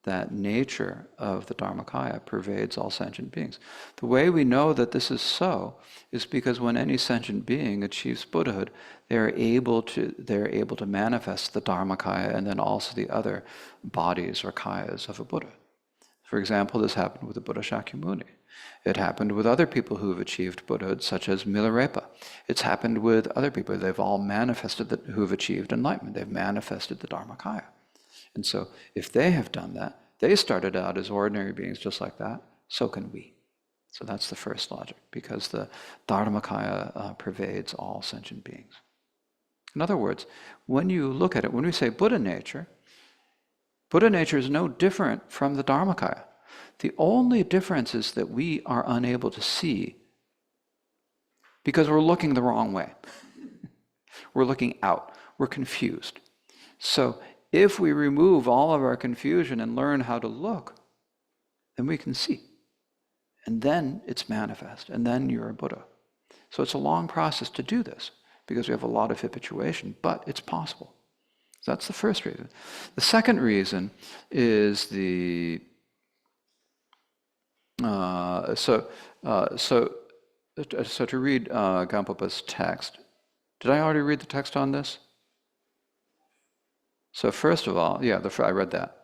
That nature of the Dharmakaya pervades all sentient beings. The way we know that this is so is because when any sentient being achieves Buddhahood, they're able to manifest the Dharmakaya and then also the other bodies or kayas of a Buddha. For example, this happened with the Buddha Shakyamuni. It happened with other people who have achieved Buddhahood, such as Milarepa. It's happened with other people. They've all manifested who have achieved enlightenment. They've manifested the Dharmakaya. And so if they have done that, they started out as ordinary beings just like that, so can we. So that's the first logic, because the Dharmakaya pervades all sentient beings. In other words, when you look at it, when we say Buddha nature is no different from the Dharmakaya. The only difference is that we are unable to see because we're looking the wrong way. We're looking out. We're confused. So if we remove all of our confusion and learn how to look, then we can see. And then it's manifest. And then you're a Buddha. So it's a long process to do this because we have a lot of habituation, but it's possible. So that's the first reason. The second reason is uh, so uh, so so to read Gampapa's text. Did I already read the text on this? So first of all, yeah, I read that.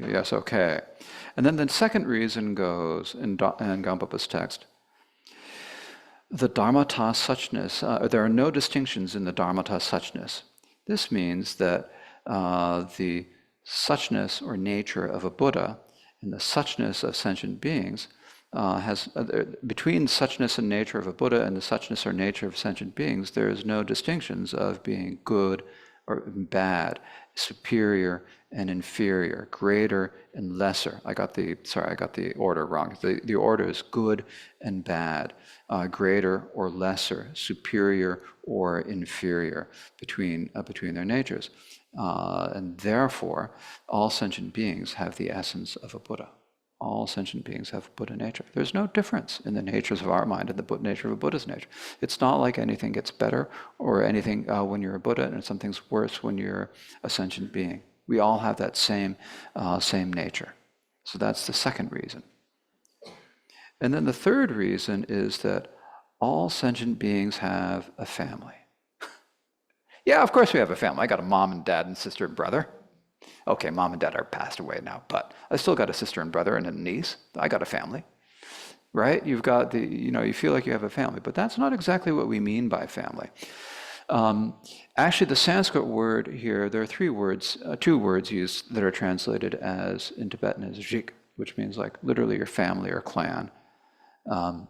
Yes, okay. And then the second reason goes in Gampapa's text. The dharmata suchness, there are no distinctions in the dharmata suchness. This means that the suchness or nature of a Buddha and the suchness of sentient beings between suchness and nature of a Buddha and the suchness or nature of sentient beings, there is no distinctions of being good or bad, superior and inferior, greater and lesser. I got the order wrong. The order is good and bad, greater or lesser, superior or inferior between their natures. And therefore, all sentient beings have the essence of a Buddha. All sentient beings have Buddha nature. There's no difference in the natures of our mind and the nature of a Buddha's nature. It's not like anything gets better or anything when you're a Buddha and something's worse when you're a sentient being. We all have that same nature. So that's the second reason. And then the third reason is that all sentient beings have a family. Yeah, of course we have a family. I got a mom and dad and sister and brother. Okay, mom and dad are passed away now, but I still got a sister and brother and a niece. I got a family, right? You've got you feel like you have a family, but that's not exactly what we mean by family. Actually, the Sanskrit word here, there are two words used that are translated as, in Tibetan, as jik, which means like literally your family or clan. And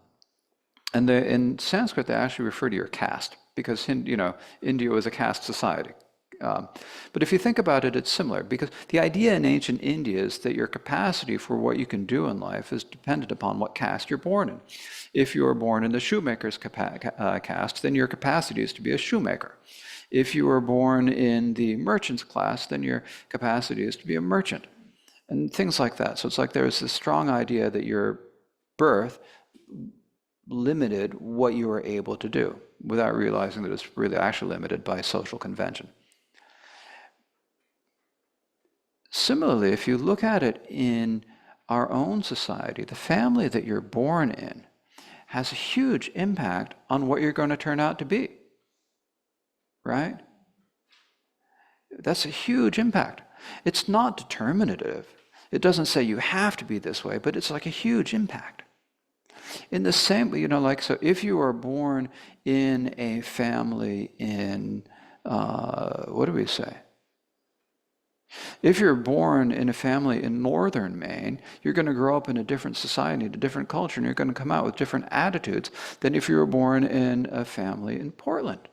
in Sanskrit, they actually refer to your caste, because India was a caste society. But if you think about it, it's similar, because the idea in ancient India is that your capacity for what you can do in life is dependent upon what caste you're born in. If you are born in the shoemaker's caste, then your capacity is to be a shoemaker. If you are born in the merchant's class, then your capacity is to be a merchant, and things like that. So it's like there's this strong idea that your birth limited what you were able to do, without realizing that it's really actually limited by social convention. Similarly, if you look at it in our own society, the family that you're born in has a huge impact on what you're going to turn out to be, right? That's a huge impact. It's not determinative. It doesn't say you have to be this way, but it's like a huge impact. In the same, so if you are born in a family in, what do we say? If you're born in a family in northern Maine, you're going to grow up in a different society, a different culture, and you're going to come out with different attitudes than if you were born in a family in Portland.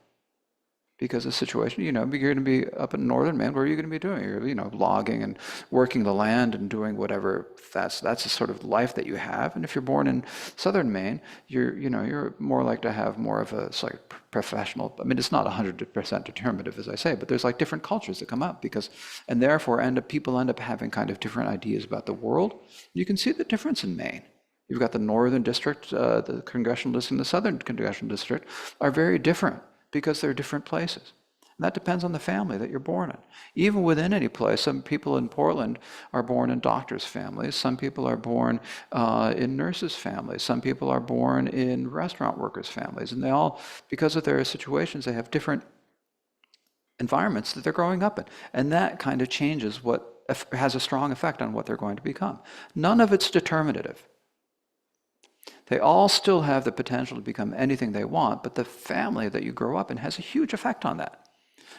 Because the situation, you're going to be up in northern Maine. What are you going to be doing? You're, logging and working the land and doing whatever. That's the sort of life that you have. And if you're born in southern Maine, you're more likely to have more of a professional. I mean, it's not 100% determinative, as I say, but there's like different cultures that come up and therefore people end up having kind of different ideas about the world. You can see the difference in Maine. You've got the northern district, the congressional district, and the southern congressional district are very different, because they're different places. And that depends on the family that you're born in. Even within any place, some people in Portland are born in doctors' families. Some people are born in nurses' families. Some people are born in restaurant workers' families. And they all, because of their situations, they have different environments that they're growing up in. And that kind of changes has a strong effect on what they're going to become. None of it's determinative. They all still have the potential to become anything they want, but the family that you grow up in has a huge effect on that.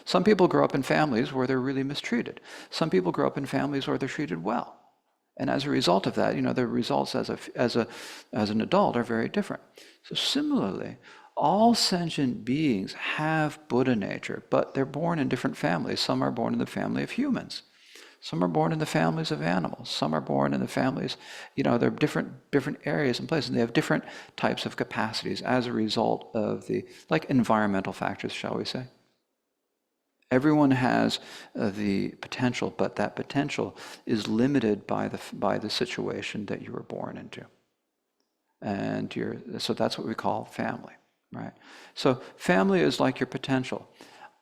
Some people grow up in families where they're really mistreated. Some people grow up in families where they're treated well. And as a result of that, the results as an adult are very different. So similarly, all sentient beings have Buddha nature, but they're born in different families. Some are born in the family of humans. Some are born in the families of animals. Some are born in the families, they're different areas and places, and they have different types of capacities as a result of like environmental factors, shall we say. Everyone has the potential, but that potential is limited by the situation that you were born into. And so that's what we call family, right? So family is like your potential.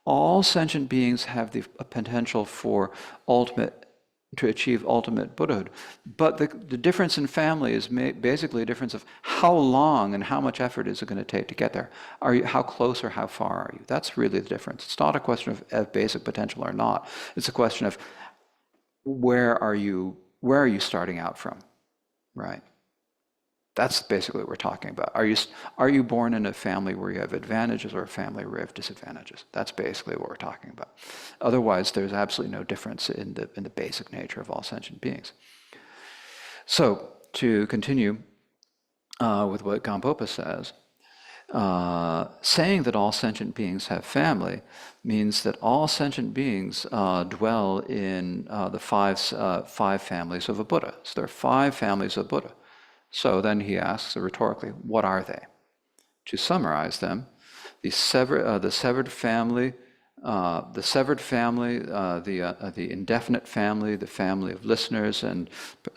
all sentient beings have the potential for to achieve ultimate Buddhahood. But the difference in family is basically a difference of how long and how much effort is it going to take to get there. How close or how far are you? That's really the difference. It's not a question of basic potential or not. It's a question of where are you starting out from, right? That's basically what we're talking about. Are you born in a family where you have advantages or a family where you have disadvantages? That's basically what we're talking about. Otherwise, there's absolutely no difference in the basic nature of all sentient beings. So, to continue with what Gampopa says, saying that all sentient beings have family means that all sentient beings dwell in the five families of a Buddha. So there are 5 families of Buddha. So then he asks rhetorically, what are they? To summarize them, the severed family, the indefinite family, the family of listeners, and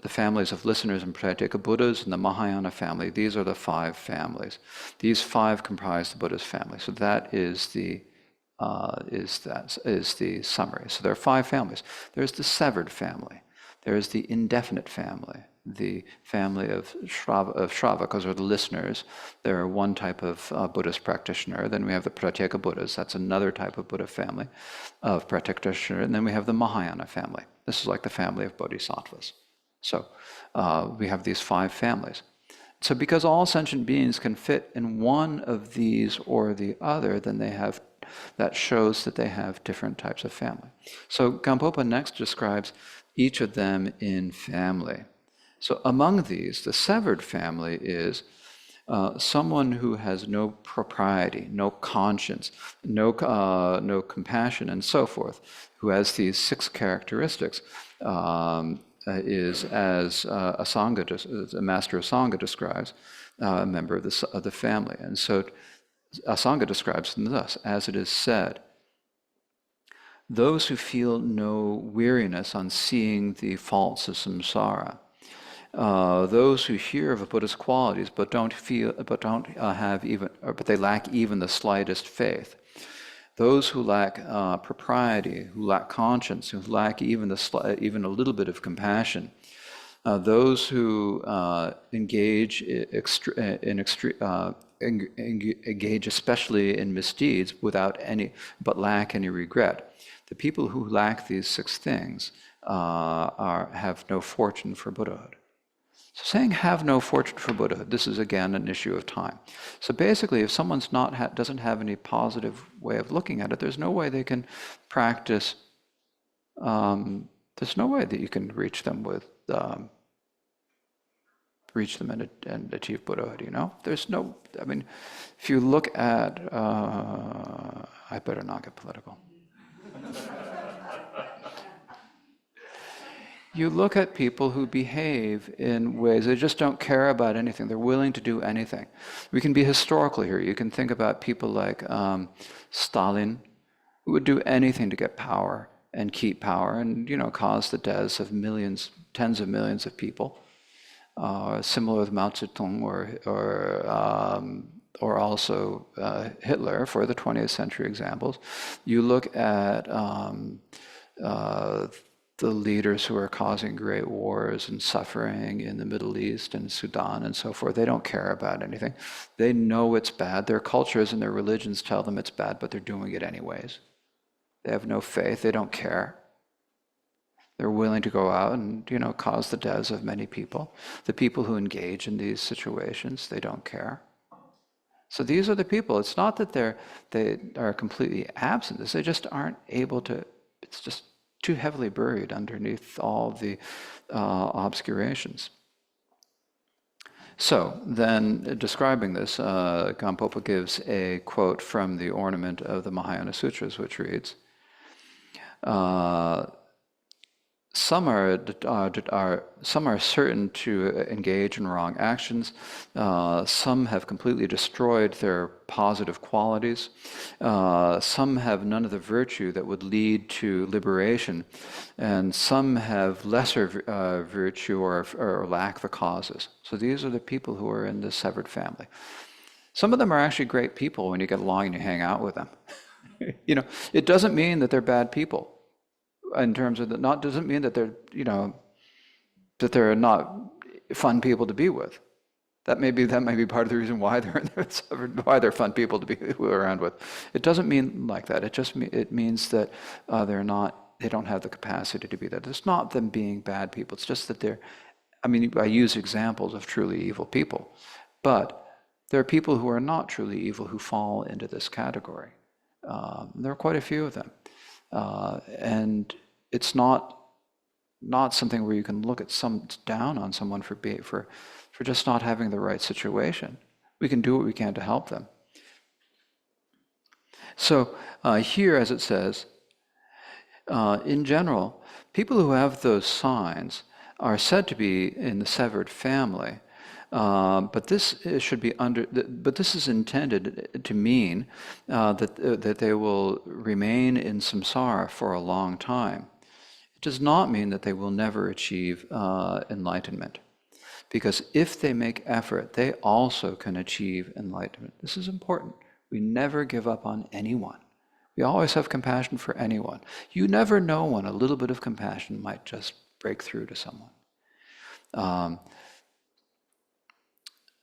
the families of listeners and Pratyeka Buddhas, and the Mahayana family. These are the 5 families. These 5 comprise the Buddha's family. So that is the summary. So there are 5 families. There's the severed family. There's the indefinite family, the family of Shravakas, or the listeners. They're one type of Buddhist practitioner. Then we have the Pratyeka Buddhas. That's another type of Buddha family of practitioner. And then we have the Mahayana family. This is like the family of bodhisattvas. So we have these 5 families. So because all sentient beings can fit in one of these or the other, then that shows that they have different types of family. So Gampopa next describes each of them in family. So among these, the severed family is someone who has no propriety, no conscience, no compassion, and so forth, who has these 6 characteristics, is, as a master of Sangha describes, a member of the family. And so Asanga describes them thus: as it is said, those who feel no weariness on seeing the faults of samsara, those who hear of a Buddha's qualities but they lack even the slightest faith, those who lack propriety, who lack conscience, who lack even a little bit of compassion, those who engage especially in misdeeds but lack any regret. The people who lack these 6 things have no fortune for Buddhahood. So saying have no fortune for Buddhahood, this is again an issue of time. So basically, if someone's doesn't have any positive way of looking at it, there's no way they can practice. There's no way that you can reach them and achieve Buddhahood. There's no. I mean, if you look at, I better not get political. You look at people who behave in ways they just don't care about anything. They're willing to do anything. We can be historical here. You can think about people like Stalin, who would do anything to get power and keep power and cause the deaths of millions, tens of millions of people. Similar with Mao Zedong or also Hitler for the 20th century examples. You look at the leaders who are causing great wars and suffering in the Middle East and Sudan and so forth. They don't care about anything. They know it's bad. Their cultures and their religions tell them it's bad, but they're doing it anyways. They have no faith. They don't care. They're willing to go out and, cause the deaths of many people. The people who engage in these situations, they don't care. So these are the people. It's not that they are completely absent. They just aren't able to. It's just too heavily buried underneath all the obscurations. So then, describing this, Gampopa gives a quote from the Ornament of the Mahayana Sutras, which reads, some are certain to engage in wrong actions. Some have completely destroyed their positive qualities. Some have none of the virtue that would lead to liberation, and some have lesser virtue or lack the causes. So these are the people who are in the severed family. Some of them are actually great people when you get along and you hang out with them. It doesn't mean that they're bad people in terms of not doesn't mean that that they're not fun people to be with. That may be part of the reason why they're fun people to be around with. It doesn't mean like that. It means that they don't have the capacity to be that. It's not them being bad people. It's just that I use examples of truly evil people, but there are people who are not truly evil who fall into this category. There are quite a few of them, and it's not something where you can look down on someone for just not having the right situation. We can do what we can to help them. So here, as it says, in general, people who have those signs are said to be in the severed family, but this is intended to mean that they will remain in samsara for a long time. It does not mean that they will never achieve enlightenment, because if they make effort, they also can achieve enlightenment. This is important. We never give up on anyone. We always have compassion for anyone. You never know when a little bit of compassion might just break through to someone.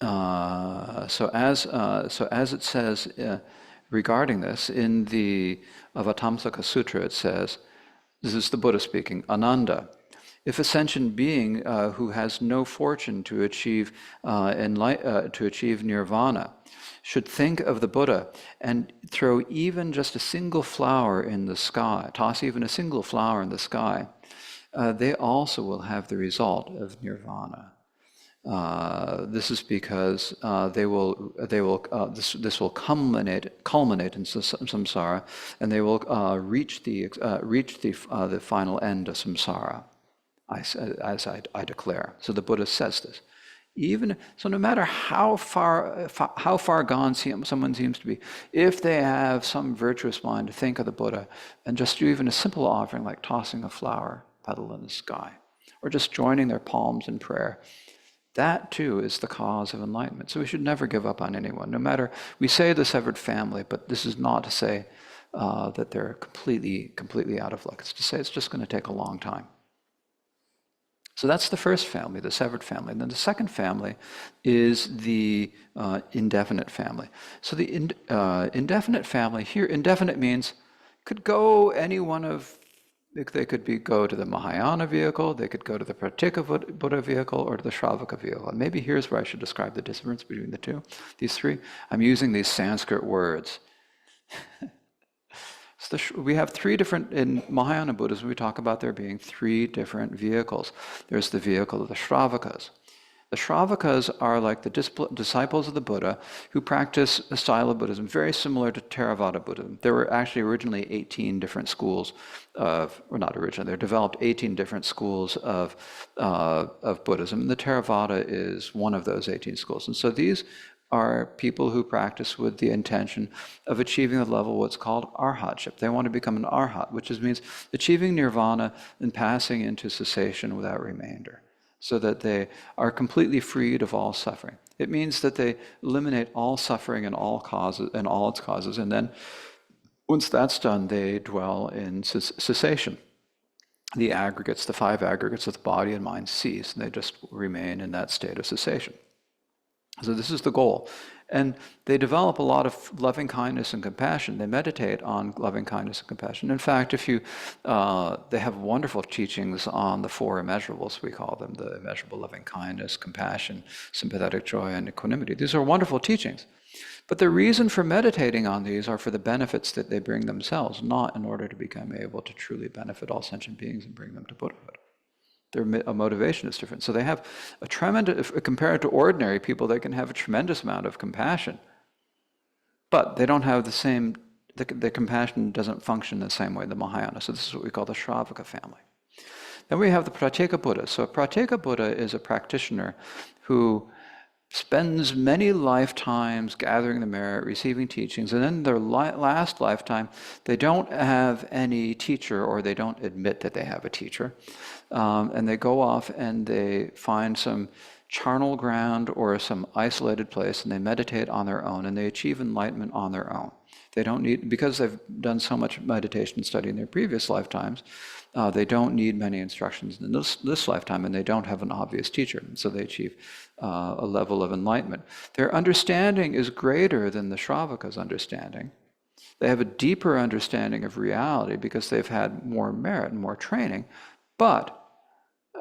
So as it says regarding this, in the Avatamsaka Sutra, it says, this is the Buddha speaking, Ananda, if a sentient being who has no fortune to achieve nirvana should think of the Buddha and throw even just a single flower in the sky, toss even a single flower in the sky, they also will have the result of nirvana. This is because this will culminate in samsara, and they will reach the final end of samsara, as I declare. So the Buddha says this. No matter how far gone someone seems to be, if they have some virtuous mind to think of the Buddha and just do even a simple offering like tossing a flower petal in the sky, or just joining their palms in prayer, that too is the cause of enlightenment. So we should never give up on anyone. No matter, we say the severed family, but this is not to say that they're completely out of luck. It's to say it's just going to take a long time. So that's the first family, the severed family. And then the second family is the indefinite family. So the indefinite family here, indefinite means could go any one of, they could go to the Mahayana vehicle, they could go to the Pratyeka Buddha vehicle, or to the Shravaka vehicle. And maybe here's where I should describe the difference between these three. I'm using these Sanskrit words. So we have three different, in Mahayana Buddhism, we talk about there being three different vehicles. There's the vehicle of the Shravakas. The Shravakas are like the disciples of the Buddha who practice a style of Buddhism very similar to Theravada Buddhism. There were actually originally 18 different schools they developed 18 different schools of Buddhism. And the Theravada is one of those 18 schools. And so these are people who practice with the intention of achieving the level of what's called arhatship. They want to become an arhat, which means achieving nirvana and passing into cessation without remainder, so that they are completely freed of all suffering. It means that they eliminate all suffering and all its causes, and then once that's done, they dwell in cessation. The five aggregates of the body and mind cease, and they just remain in that state of cessation. So this is the goal. And they develop a lot of loving kindness and compassion. They meditate on loving kindness and compassion. In fact, they have wonderful teachings on the four immeasurables, we call them, the immeasurable loving kindness, compassion, sympathetic joy, and equanimity. These are wonderful teachings. But the reason for meditating on these are for the benefits that they bring themselves, not in order to become able to truly benefit all sentient beings and bring them to Buddhahood. Their motivation is different. So they have a tremendous, compared to ordinary people, they can have a tremendous amount of compassion. But they don't have the compassion doesn't function the same way the Mahayana. So this is what we call the Shravaka family. Then we have the Pratyeka Buddha. So a Pratyeka Buddha is a practitioner who spends many lifetimes gathering the merit, receiving teachings, and then their last lifetime, they don't have any teacher, or they don't admit that they have a teacher. And they go off and they find some charnel ground or some isolated place, and they meditate on their own, and they achieve enlightenment on their own. They don't need, because they've done so much meditation study in their previous lifetimes, they don't need many instructions in this lifetime, and they don't have an obvious teacher. So they achieve a level of enlightenment. Their understanding is greater than the Shravaka's understanding. They have a deeper understanding of reality because they've had more merit and more training. But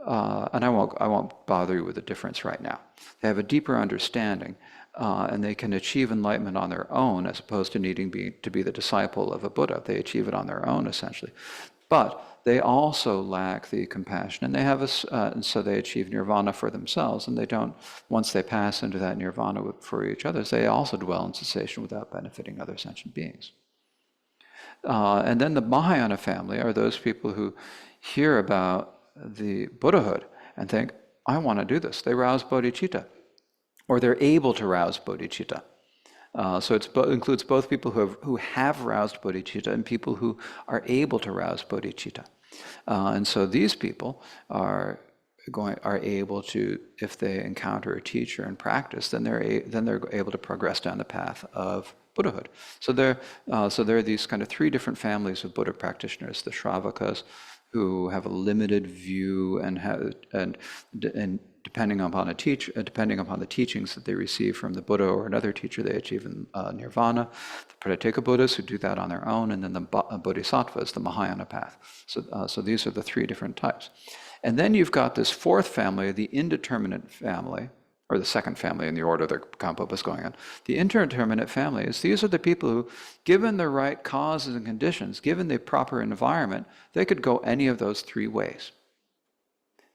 and I won't bother you with the difference right now. They have a deeper understanding, and they can achieve enlightenment on their own, as opposed to needing to be the disciple of a Buddha. They achieve it on their own, essentially. But they also lack the compassion, and they have and so they achieve nirvana for themselves, and they don't. Once they pass into that nirvana for each other, they also dwell in cessation without benefiting other sentient beings. And then the Mahayana family are those people who hear about the Buddhahood and think, I want to do this. They rouse bodhicitta, or they're able to rouse bodhicitta. So it includes both people who have roused bodhicitta and people who are able to rouse bodhicitta. And so these people are able to, if they encounter a teacher and practice, then they're able to progress down the path of Buddhahood. So there are these kind of three different families of Buddha practitioners: the Shravakas, who have a limited view and depending upon the teachings that they receive from the Buddha or another teacher, they achieve nirvana. The Prateka Buddhas, who do that on their own, and then the Bodhisattvas, the Mahayana path. So these are the three different types. And then you've got this fourth family, the indeterminate family, or the second family in the order that Khenpo was going on. The indeterminate families, these are the people who, given the right causes and conditions, given the proper environment, they could go any of those three ways.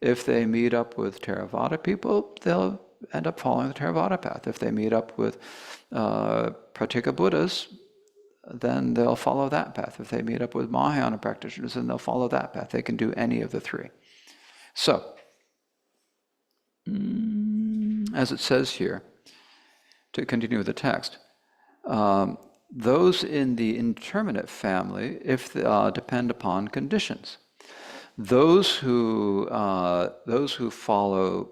If they meet up with Theravada people, they'll end up following the Theravada path. If they meet up with Prateka Buddhas, then they'll follow that path. If they meet up with Mahayana practitioners, then they'll follow that path. They can do any of the three. So, as it says here, to continue with the text, those in the indeterminate family, if depend upon conditions. Those who follow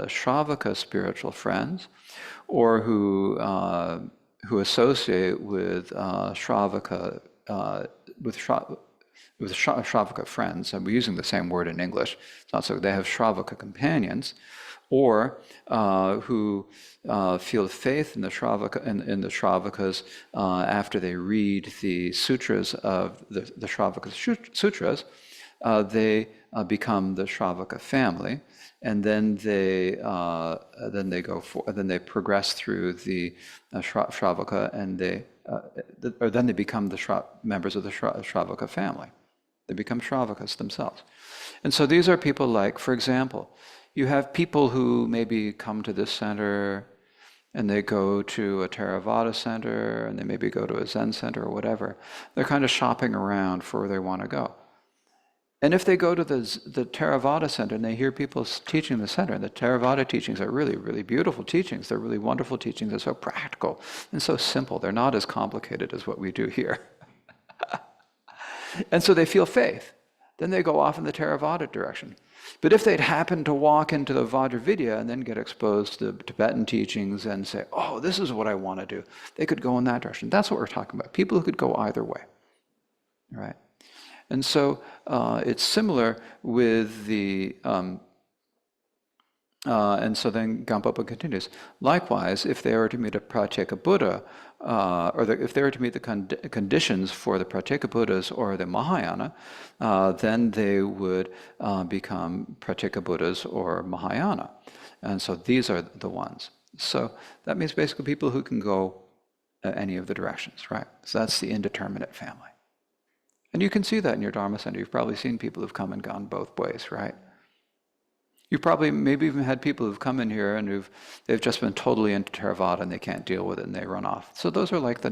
Shravaka spiritual friends, or who associate with Shravaka Shravaka friends, and we're using the same word in English. It's not so they have Shravaka companions, or who feel faith in the Shravakas after they read the sutras of the Shravaka sutras. They become the Shravaka family, and then they progress through the Shravaka, and then they become the members of the Shravaka family. They become Shravakas themselves. And so these are people like, for example, you have people who maybe come to this center and they go to a Theravada center, and they maybe go to a Zen center or whatever. They're kind of shopping around for where they want to go. And if they go to the Theravada center and they hear people teaching in the center, and the Theravada teachings are really, really beautiful teachings. They're really wonderful teachings. They're so practical and so simple. They're not as complicated as what we do here. And so they feel faith. Then they go off in the Theravada direction. But if they'd happen to walk into the Vajra Vidya and then get exposed to Tibetan teachings and say, oh, this is what I want to do, they could go in that direction. That's what we're talking about. People who could go either way. Right? And so it's similar with the, and so then Gampopa continues. Likewise, if they were to meet a Pratyeka Buddha, if they were to meet the conditions for the Pratyeka Buddhas or the Mahayana, then they would become Pratyeka Buddhas or Mahayana. And so these are the ones. So that means basically people who can go any of the directions, right? So that's the indeterminate family. And you can see that in your Dharma center. You've probably seen people who've come and gone both ways, right? You've probably maybe even had people who've come in here and they've just been totally into Theravada and they can't deal with it and they run off. So those are like the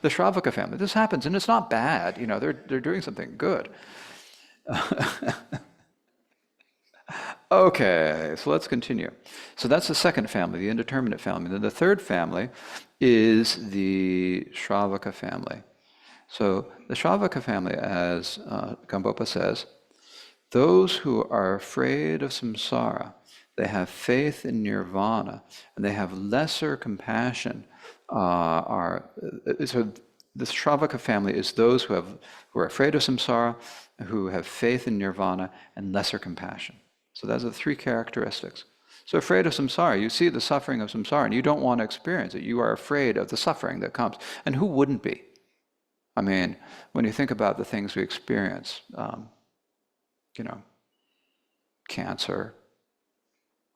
the Shravaka family. This happens and it's not bad. You know, they're doing something good. Okay, so let's continue. So that's the second family, the indeterminate family. Then the third family is the Shravaka family. So the Shravaka family, as Gampopa says, those who are afraid of samsara, they have faith in nirvana, and they have lesser compassion. So the Shravaka family is those who are afraid of samsara, who have faith in nirvana, and lesser compassion. So those are the three characteristics. So afraid of samsara, you see the suffering of samsara, and you don't want to experience it. You are afraid of the suffering that comes. And who wouldn't be? I mean, when you think about the things we experience, you know, cancer,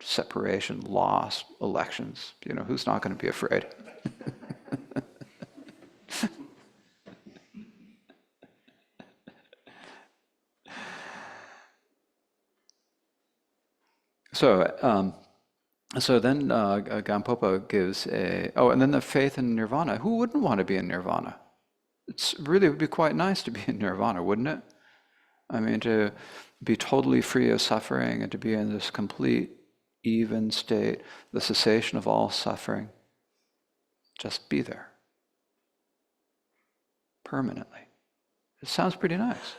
separation, loss, elections, who's not going to be afraid? So, so then Gampopa gives and then the faith in nirvana. Who wouldn't want to be in nirvana? It would be quite nice to be in nirvana, wouldn't it? I mean, to be totally free of suffering and to be in this complete, even state, the cessation of all suffering. Just be there permanently. It sounds pretty nice.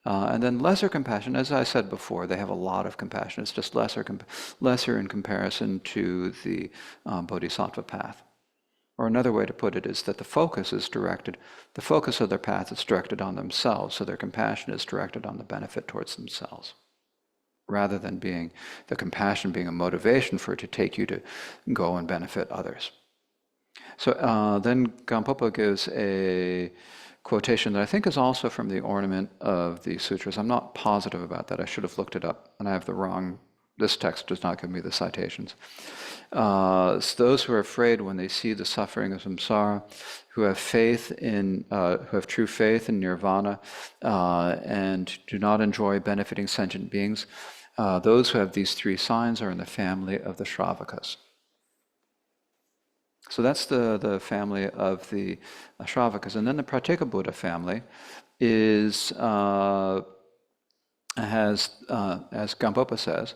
And then lesser compassion, as I said before, they have a lot of compassion. It's just lesser in comparison to the bodhisattva path. Or another way to put it is that the focus of their path is directed on themselves, so their compassion is directed on the benefit towards themselves, rather than the compassion being a motivation for it to take you to go and benefit others. So then Gampopa gives a quotation that I think is also from the Ornament of the Sutras. I'm not positive about that. I should have looked it up, and I have the wrong. This text does not give me the citations. It's those who are afraid when they see the suffering of samsara, who have true faith in nirvana, and do not enjoy benefiting sentient beings. Those who have these three signs are in the family of the Shravakas. So that's the family of the Shravakas. And then the Pratyeka family has, as Gampopa says,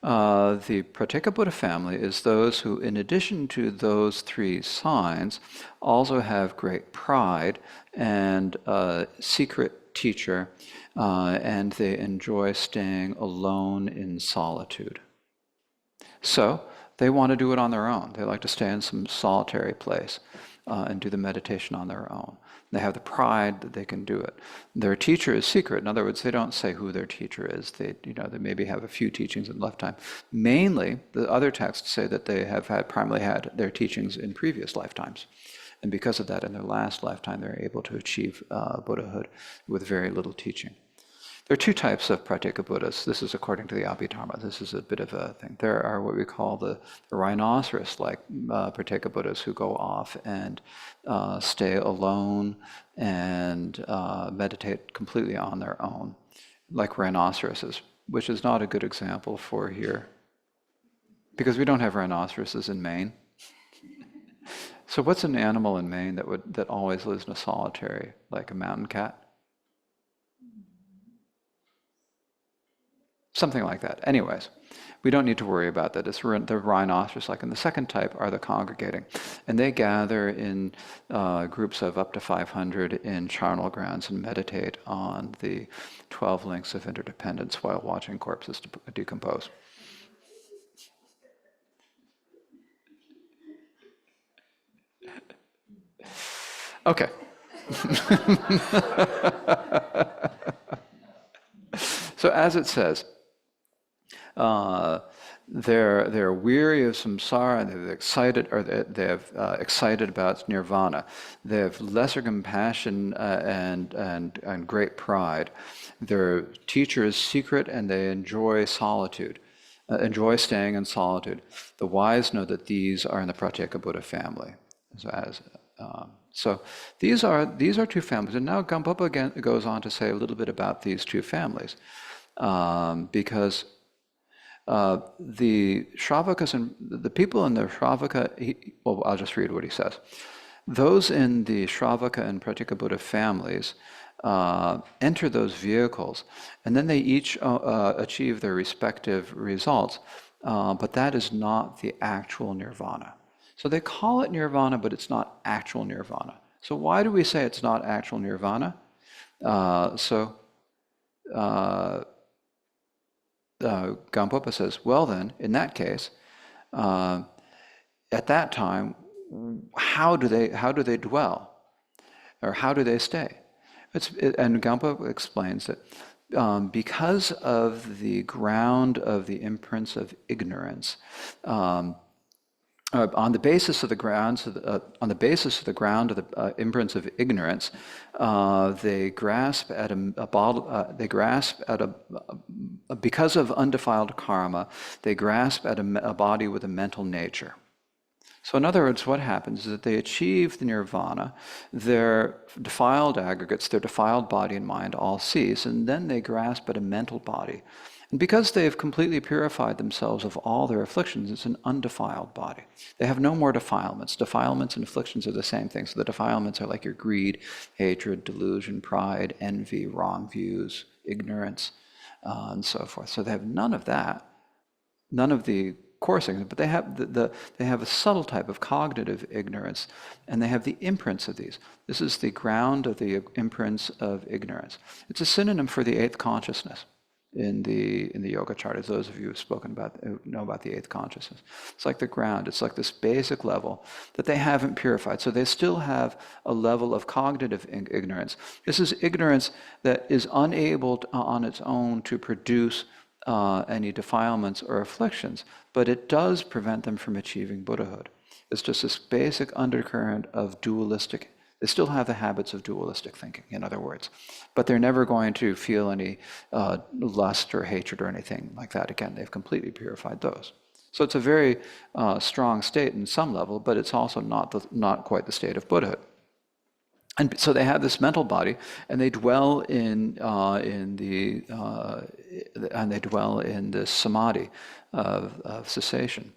the Pratyeka family is those who, in addition to those three signs, also have great pride and a secret teacher, and they enjoy staying alone in solitude. So they want to do it on their own. They like to stay in some solitary place and do the meditation on their own. They have the pride that they can do it. Their teacher is secret. In other words, they don't say who their teacher is. They maybe have a few teachings in lifetime. Mainly, the other texts say that they have primarily had their teachings in previous lifetimes. And because of that, in their last lifetime, they're able to achieve Buddhahood with very little teaching. There are two types of Pratyeka Buddhas. This is according to the Abhidharma. This is a bit of a thing. There are what we call the rhinoceros-like Pratyeka Buddhas who go off and stay alone and meditate completely on their own, like rhinoceroses, which is not a good example for here, because we don't have rhinoceroses in Maine. So what's an animal in Maine that always lives in a solitary, like a mountain cat? Something like that. Anyways, we don't need to worry about that. It's the rhinoceros-like. And the second type are the congregating. And they gather in groups of up to 500 in charnel grounds and meditate on the 12 links of interdependence while watching corpses decompose. Okay. So as it says, they're weary of samsara, and they're excited, or they're excited about nirvana. They have lesser compassion and great pride. Their teacher is secret, and they enjoy solitude, enjoy staying in solitude. The wise know that these are in the Pratyeka Buddha family. So these are two families, and now Gampopa again goes on to say a little bit about these two families, because the Shravakas and the people in the Shravaka, I'll just read what he says. Those in the Shravaka and Pratyeka Buddha families enter those vehicles, and then they each achieve their respective results, but that is not the actual nirvana. So they call it nirvana, but it's not actual nirvana. So why do we say it's not actual nirvana? Gampopa says, well then, in that case, uh, at that time, how do they dwell, or how do they stay? And Gampopa explains that because of the ground of the imprints of ignorance, um, on the basis of the grounds of on the basis of the ground of the imprints of ignorance, they grasp at a bottle. They grasp at because of undefiled karma. They grasp at a body with a mental nature. So in other words, what happens is that they achieve the nirvana, their defiled aggregates, their defiled body and mind all cease, and then they grasp at a mental body. And because they have completely purified themselves of all their afflictions, it's an undefiled body. They have no more defilements. Defilements and afflictions are the same thing. So the defilements are like your greed, hatred, delusion, pride, envy, wrong views, ignorance, and so forth. So they have none of that, none of the coarse ignorance, but they have they have a subtle type of cognitive ignorance, and they have the imprints of these. This is the ground of the imprints of ignorance. It's a synonym for the eighth consciousness in the Yogacartas. Those of you who've spoken about, who know about the eighth consciousness, it's like the ground. It's like this basic level that they haven't purified. So they still have a level of cognitive ignorance. This is ignorance that is unable on its own to produce any defilements or afflictions, but it does prevent them from achieving Buddhahood. It's just this basic undercurrent of dualistic. They still have the habits of dualistic thinking, in other words, but they're never going to feel any lust or hatred or anything like that again. They've completely purified those. So it's a very strong state in some level, but it's also not quite the state of Buddhahood. And so they have this mental body, and they dwell in this samadhi of cessation.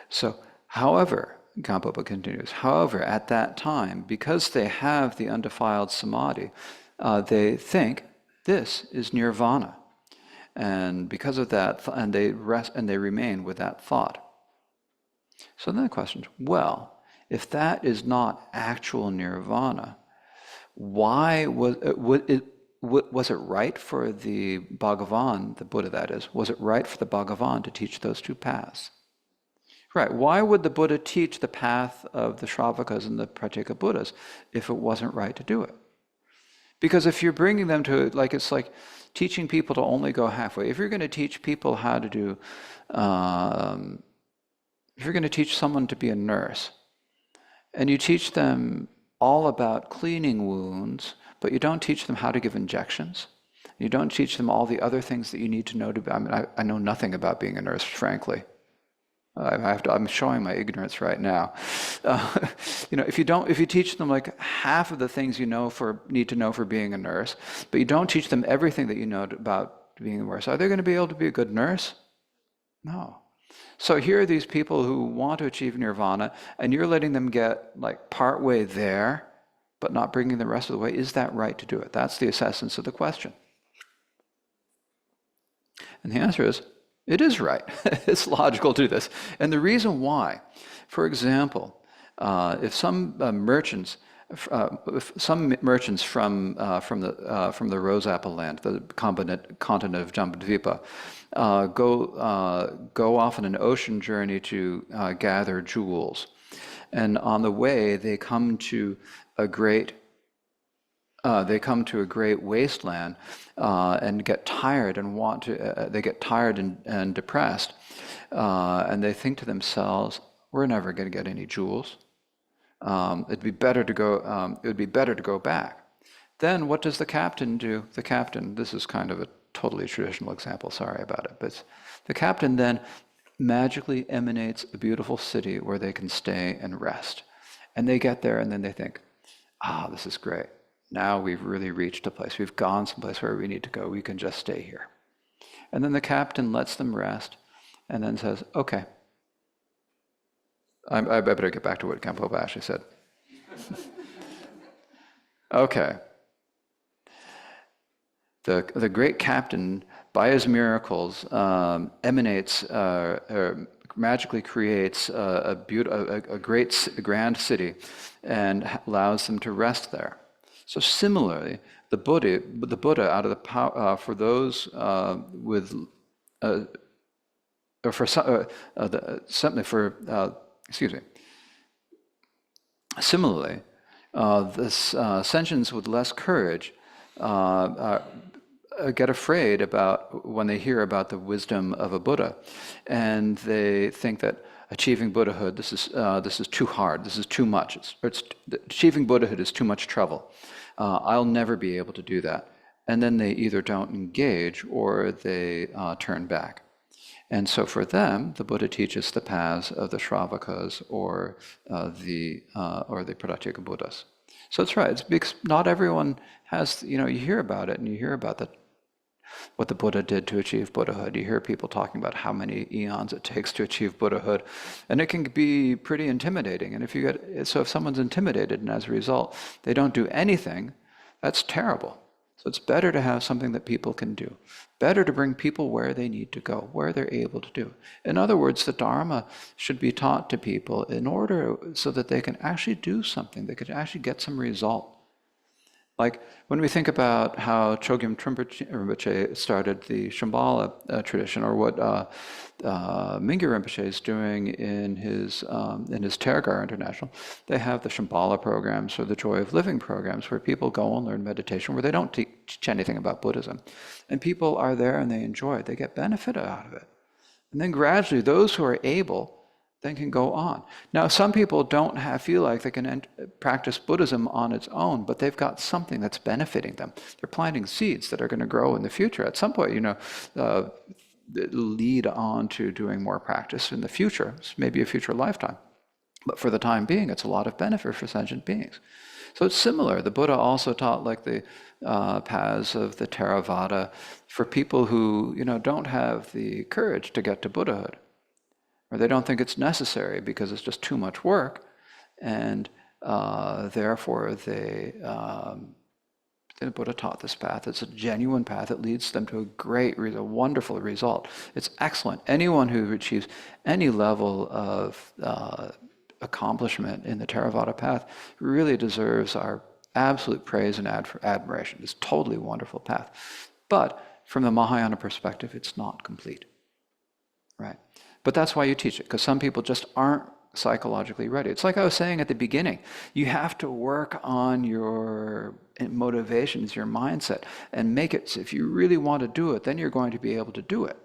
So, however, Gampopa continues, however, at that time, because they have the undefiled samadhi, they think this is nirvana, and because of that, and they rest and they remain with that thought. So then the question is, well, if that is not actual nirvana, why was it right for the Bhagavan, the Buddha that is, was it right for the Bhagavan to teach those two paths? Right, why would the Buddha teach the path of the Shravakas and the Pratyeka Buddhas if it wasn't right to do it? Because if you're bringing them to, it's like teaching people to only go halfway. If you're going to teach people how to do, if you're going to teach someone to be a nurse, and you teach them all about cleaning wounds, but you don't teach them how to give injections. You don't teach them all the other things that you need to know to be. I mean, I know nothing about being a nurse, frankly. I'm showing my ignorance right now. If you teach them like half of the things need to know for being a nurse, but you don't teach them everything that you know about being a nurse, are they going to be able to be a good nurse? No. So here are these people who want to achieve nirvana, and you're letting them get like partway there, but not bringing the rest of the way. Is that right to do it? That's the essence of the question. And the answer is, it is right. It's logical to do this. And the reason why, for example, if some merchants from the Rose Apple land, the continent of Jambudvipa, go off on an ocean journey to gather jewels, and on the way they come to a great wasteland and get tired and they get tired and depressed, and they think to themselves, "We're never going to get any jewels. It would be better to go back." Then what does the captain do? The captain, this is kind of a totally traditional example, sorry about it, but the captain then magically emanates a beautiful city where they can stay and rest. And they get there and then they think, this is great. Now we've really reached a place. We've gone someplace where we need to go. We can just stay here. And then the captain lets them rest and then says, okay. I better get back to what Khenpo actually said. Okay. The great captain, by his miracles, emanates, magically creates a grand city and allows them to rest there. So similarly, the Buddha out of the power for those with or for some, something for excuse me. Similarly, this sentients with less courage get afraid about when they hear about the wisdom of a Buddha, and they think that achieving Buddhahood, this is too hard, this is too much. Achieving Buddhahood is too much trouble. I'll never be able to do that. And then they either don't engage or they turn back. And so for them, the Buddha teaches the paths of the Shravakas or the Pratyaga Buddhas. So it's right. It's because not everyone has. You hear about it, and you hear about what the Buddha did to achieve Buddhahood. You hear people talking about how many eons it takes to achieve Buddhahood, and it can be pretty intimidating. And if someone's intimidated, and as a result they don't do anything, that's terrible. So it's better to have something that people can do. Better to bring people where they need to go, where they're able to do. In other words, the Dharma should be taught to people in order so that they can actually do something, they could actually get some result. Like when we think about how Chogyam Rinpoche started the Shambhala tradition, or what Mingyur Rinpoche is doing in his Tergar International, they have the Shambhala programs or the Joy of Living programs where people go and learn meditation, where they don't teach anything about Buddhism. And people are there and they enjoy it, they get benefit out of it. And then gradually those who are able then can go on. Now, some people don't feel like they can practice Buddhism on its own, but they've got something that's benefiting them. They're planting seeds that are going to grow in the future. At some point, lead on to doing more practice in the future, maybe a future lifetime. But for the time being, it's a lot of benefit for sentient beings. So it's similar. The Buddha also taught like the paths of the Theravada for people who don't have the courage to get to Buddhahood, or they don't think it's necessary because it's just too much work, and therefore the Buddha taught this path. It's a genuine path. It leads them to a wonderful result. It's excellent. Anyone who achieves any level of accomplishment in the Theravada path really deserves our absolute praise and admiration. It's a totally wonderful path. But from the Mahayana perspective, it's not complete, right? But that's why you teach it, because some people just aren't psychologically ready. It's like I was saying at the beginning, you have to work on your motivations, your mindset, and make it, if you really want to do it, then you're going to be able to do it.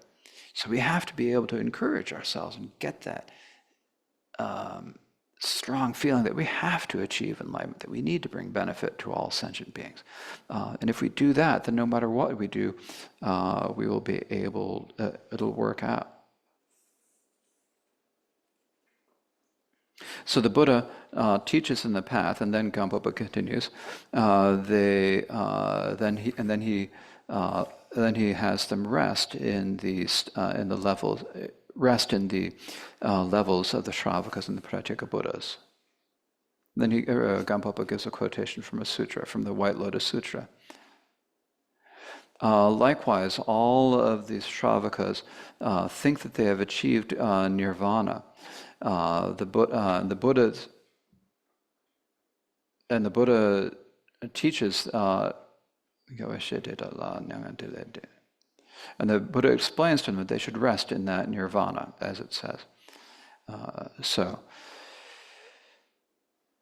So we have to be able to encourage ourselves and get that strong feeling that we have to achieve enlightenment, that we need to bring benefit to all sentient beings. And if we do that, then no matter what we do, we will be able, it'll work out. So the Buddha teaches in the path, and then Gampopa continues. Then he has them rest in the levels, levels of the Shravakas and the Pratyaga Buddhas. Then Gampopa gives a quotation from a sutra, from the White Lotus Sutra. Likewise, all of these Shravakas think that they have achieved nirvana. The Buddha teaches, and the Buddha explains to them that they should rest in that nirvana, as it says.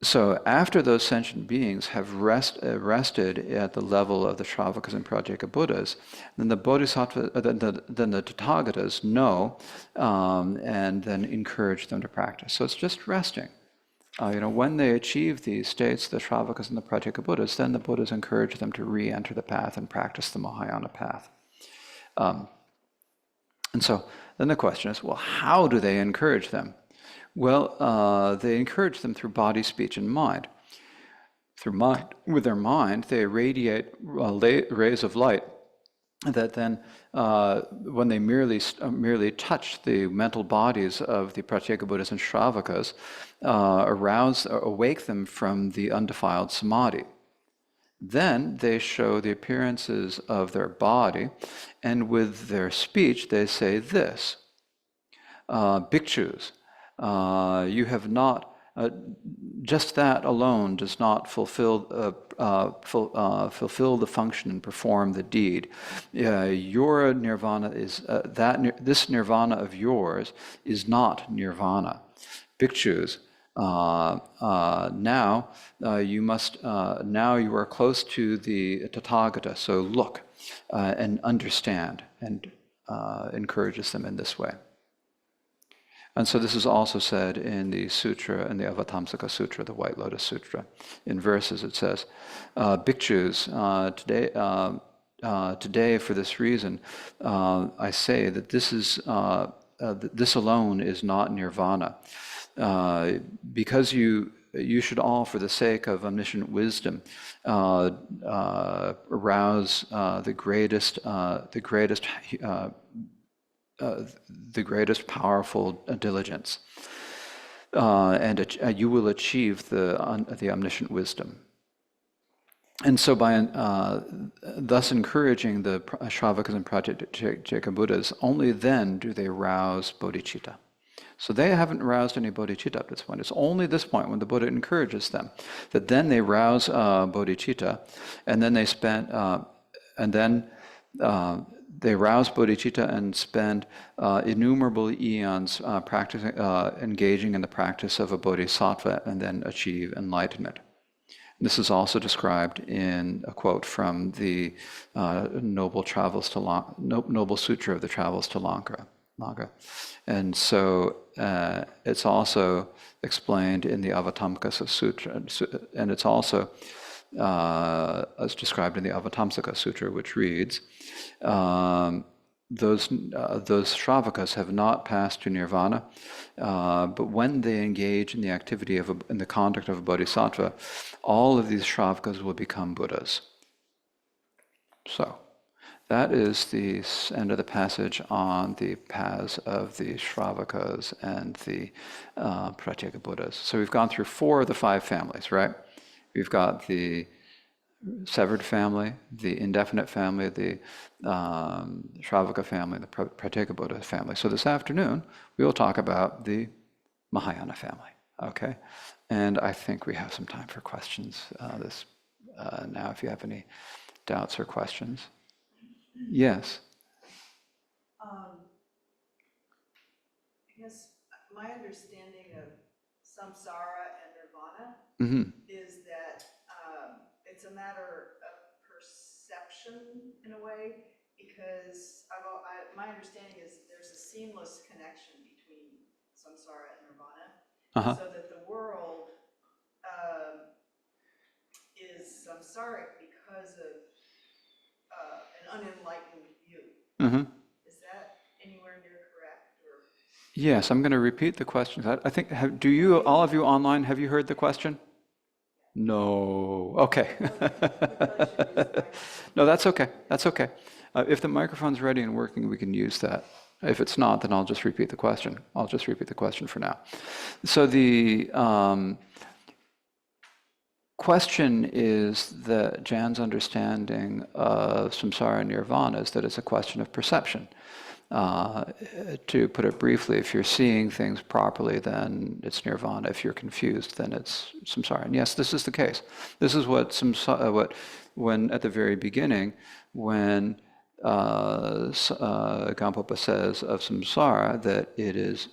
So after those sentient beings have rested at the level of the Shravakas and Pratyaga Buddhas, then the Bodhisattva, then the Tathagatas know, and then encourage them to practice. So it's just resting. When they achieve these states, the Shravakas and the Pratyaga Buddhas, then the Buddhas encourage them to re-enter the path and practice the Mahayana path. And so then the question is, well, how do they encourage them? Well, they encourage them through body, speech, and mind. Through mind, with their mind, they radiate rays of light that then, when they merely touch the mental bodies of the Pratyaga Buddhas and Shravakas, awake them from the undefiled samadhi. Then they show the appearances of their body, and with their speech they say this: Bhikshus, you have not Just that alone does not fulfill the function and perform the deed. Your nirvana is this nirvana of yours is not nirvana. Bhikshus, now now you are close to the Tathagata. So look and understand, and encourages them in this way. And so this is also said in the sutra, in the Avatamsaka Sutra, the White Lotus Sutra. In verses it says, Bhikshus, today for this reason, I say that this alone is not nirvana. Because you should all, for the sake of omniscient wisdom, arouse the greatest powerful diligence, and you will achieve the omniscient wisdom. And so by thus encouraging the Shravakas and Pratyeka Buddhas, only then do they rouse bodhicitta. So they haven't roused any bodhicitta up to this point. It's only this point when the Buddha encourages them that then they rouse bodhicitta, and then they spend they rouse bodhicitta and spend innumerable eons engaging in the practice of a bodhisattva, and then achieve enlightenment. This is also described in a quote from the Noble Sutra of the Travels to Lanka. And so it's also explained in the Avatamsaka Sutra, and it's also as described in the Avatamsaka Sutra, which reads, those Shravakas have not passed to nirvana, but when they engage in the activity in the conduct of a bodhisattva, all of these Shravakas will become Buddhas. So that is the end of the passage on the paths of the Shravakas and the Pratyeka Buddhas. So we've gone through 4 of the 5 families, right? We've got the severed family, the indefinite family, the Shravaka family, the Pratyeka Buddha family. So this afternoon, we will talk about the Mahayana family, okay? And I think we have some time for questions now, if you have any doubts or questions. Yes? I guess my understanding of samsara and nirvana is that it's a matter of perception in a way, because my understanding is there's a seamless connection between samsara and nirvana, so that the world is samsaric because of an unenlightened view. Is that anywhere near correct? Or? Yes, I'm going to repeat the question. I think, all of you online, have you heard the question? No. Okay. No, that's okay. That's okay. If the microphone's ready and working, we can use that. If it's not, then I'll just repeat the question. I'll just repeat the question for now. So the question is that Jan's understanding of samsara and nirvana is that it's a question of perception. To put it briefly, if you're seeing things properly, then it's nirvana. If you're confused, then it's samsara. And yes, this is the case. This is when at the very beginning, when Gampopa says of samsara that it is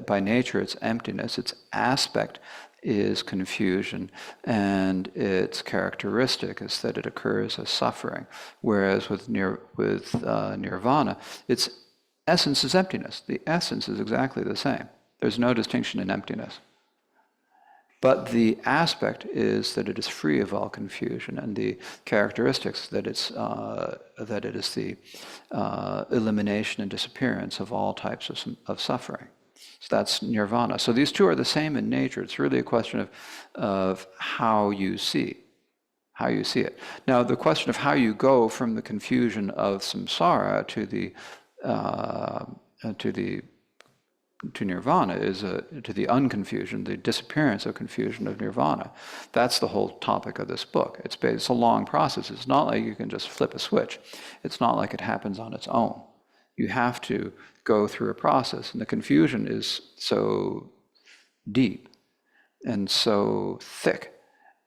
by nature, it's emptiness. Its aspect is confusion, and its characteristic is that it occurs as suffering. Whereas with nirvana, its essence is emptiness. The essence is exactly the same. There's no distinction in emptiness. But the aspect is that it is free of all confusion, and the characteristics that it is the elimination and disappearance of all types of suffering. So that's nirvana. So these two are the same in nature. It's really a question of how you see it. Now, the question of how you go from the confusion of samsara to nirvana is to the unconfusion, the disappearance of confusion of nirvana. That's the whole topic of this book. It's a long process. It's not like you can just flip a switch. It's not like it happens on its own. You have to go through a process, and the confusion is so deep and so thick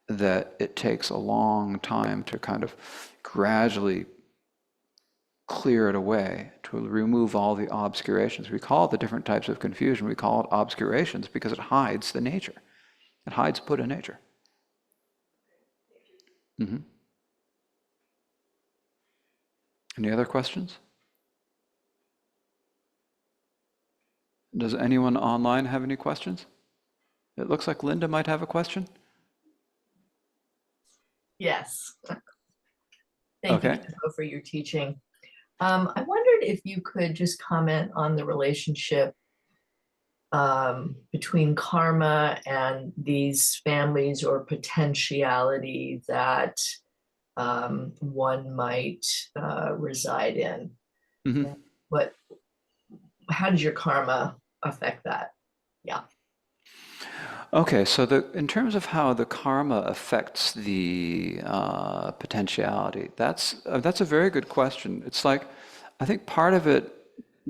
that it takes a long time to kind of gradually clear it away, to remove all the obscurations. We call it the different types of confusion, we call it obscurations because it hides the nature. It hides Buddha nature. Mm-hmm. Any other questions? Does anyone online have any questions? It looks like Linda might have a question. Yes. Thank you, Okay. Khenpo, for your teaching. I wondered if you could just comment on the relationship between karma and these families or potentiality that one might reside in. Mm-hmm. How does your karma affect that? Yeah. Okay, so in terms of how the karma affects the potentiality, that's a very good question. It's like, I think part of it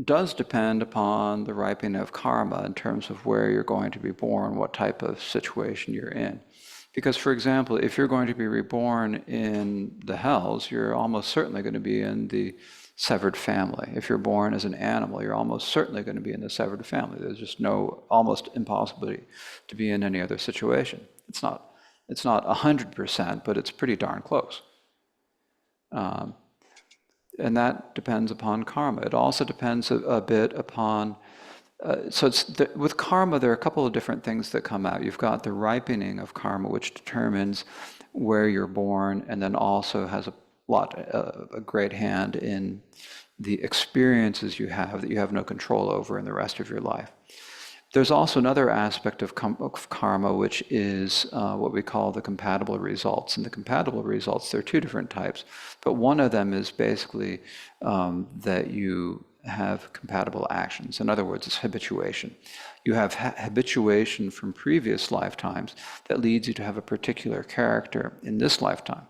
does depend upon the ripening of karma in terms of where you're going to be born, what type of situation you're in. Because, for example, if you're going to be reborn in the hells, you're almost certainly going to be in the severed family. If you're born as an animal, you're almost certainly going to be in the severed family. There's just no almost impossibility to be in any other situation. It's not 100%, but it's pretty darn close. And that depends upon karma. It also depends a bit upon with karma, there are a couple of different things that come out. You've got the ripening of karma, which determines where you're born, and then also has a great hand in the experiences you have that you have no control over in the rest of your life. There's also another aspect of karma, which is what we call the compatible results. And the compatible results, there are two different types, but one of them is basically that you have compatible actions. In other words, it's habituation. You have habituation from previous lifetimes that leads you to have a particular character in this lifetime.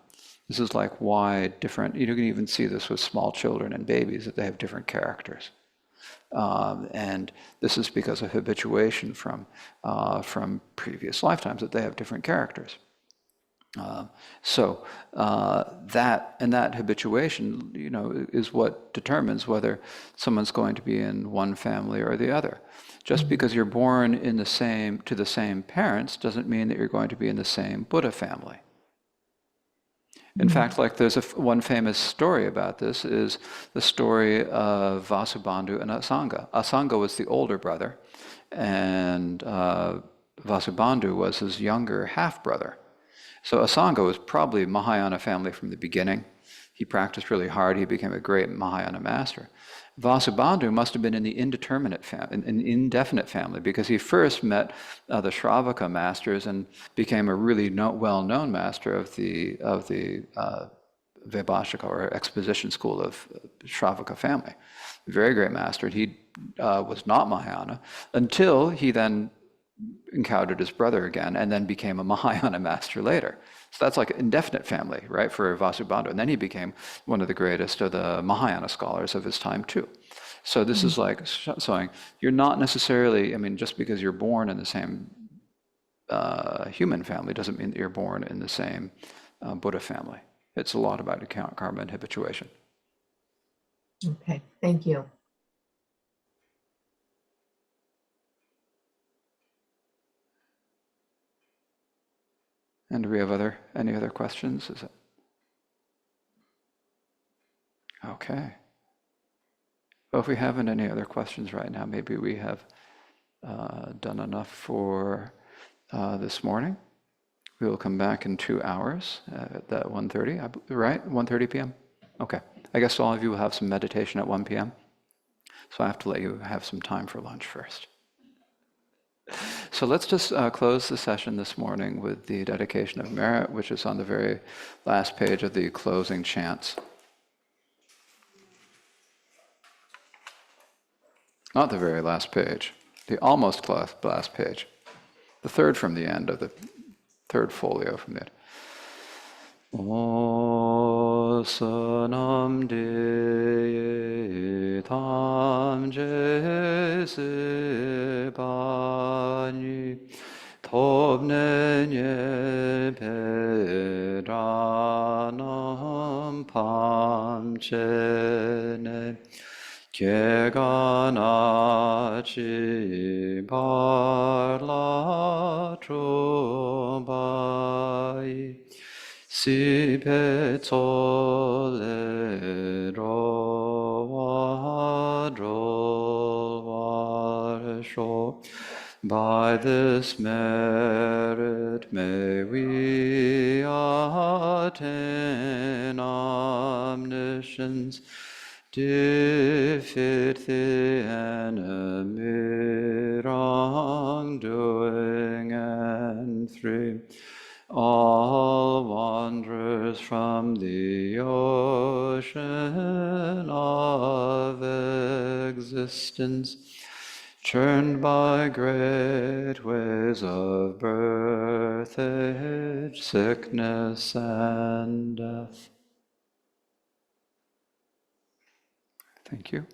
This is like why different, you can even see this with small children and babies, that they have different characters. And this is because of habituation from previous lifetimes, that they have different characters. That habituation, is what determines whether someone's going to be in one family or the other. Just because you're born to the same parents doesn't mean that you're going to be in the same Buddha family. In fact, like there's one famous story about this is the story of Vasubandhu and Asanga. Asanga was the older brother, and Vasubandhu was his younger half-brother. So Asanga was probably a Mahayana family from the beginning. He practiced really hard. He became a great Mahayana master. Vasubandhu must have been in the indefinite family, because he first met the Shravaka masters and became a really well-known master of the Vaibhashika, or exposition school of Shravaka family. Very great master. He was not Mahayana until he then encountered his brother again and then became a Mahayana master later. So that's like an indefinite family, right, for Vasubandhu. And then he became one of the greatest of the Mahayana scholars of his time too. So this is like showing you're not necessarily, just because you're born in the same human family doesn't mean that you're born in the same Buddha family. It's a lot about account karma and habituation. Okay, thank you. And do we have any other questions? Okay. Well, if we haven't any other questions right now, maybe we have done enough for this morning. We will come back in 2 hours at that 1:30, right? 1:30 p.m.? Okay. I guess all of you will have some meditation at 1 p.m. So I have to let you have some time for lunch first. So let's just close the session this morning with the dedication of merit, which is on the very last page of the closing chants. Not the very last page, the almost last page. The third from the end of the third folio from the end. Osanam de tam je se bani tob chene Keganachi barla trobai si petolero vadro by this merit may we attain omniscience, defeat the enemy, wrongdoing, and free all wanderers from the ocean of existence, churned by great waves of birth, age, sickness, and death. Thank you.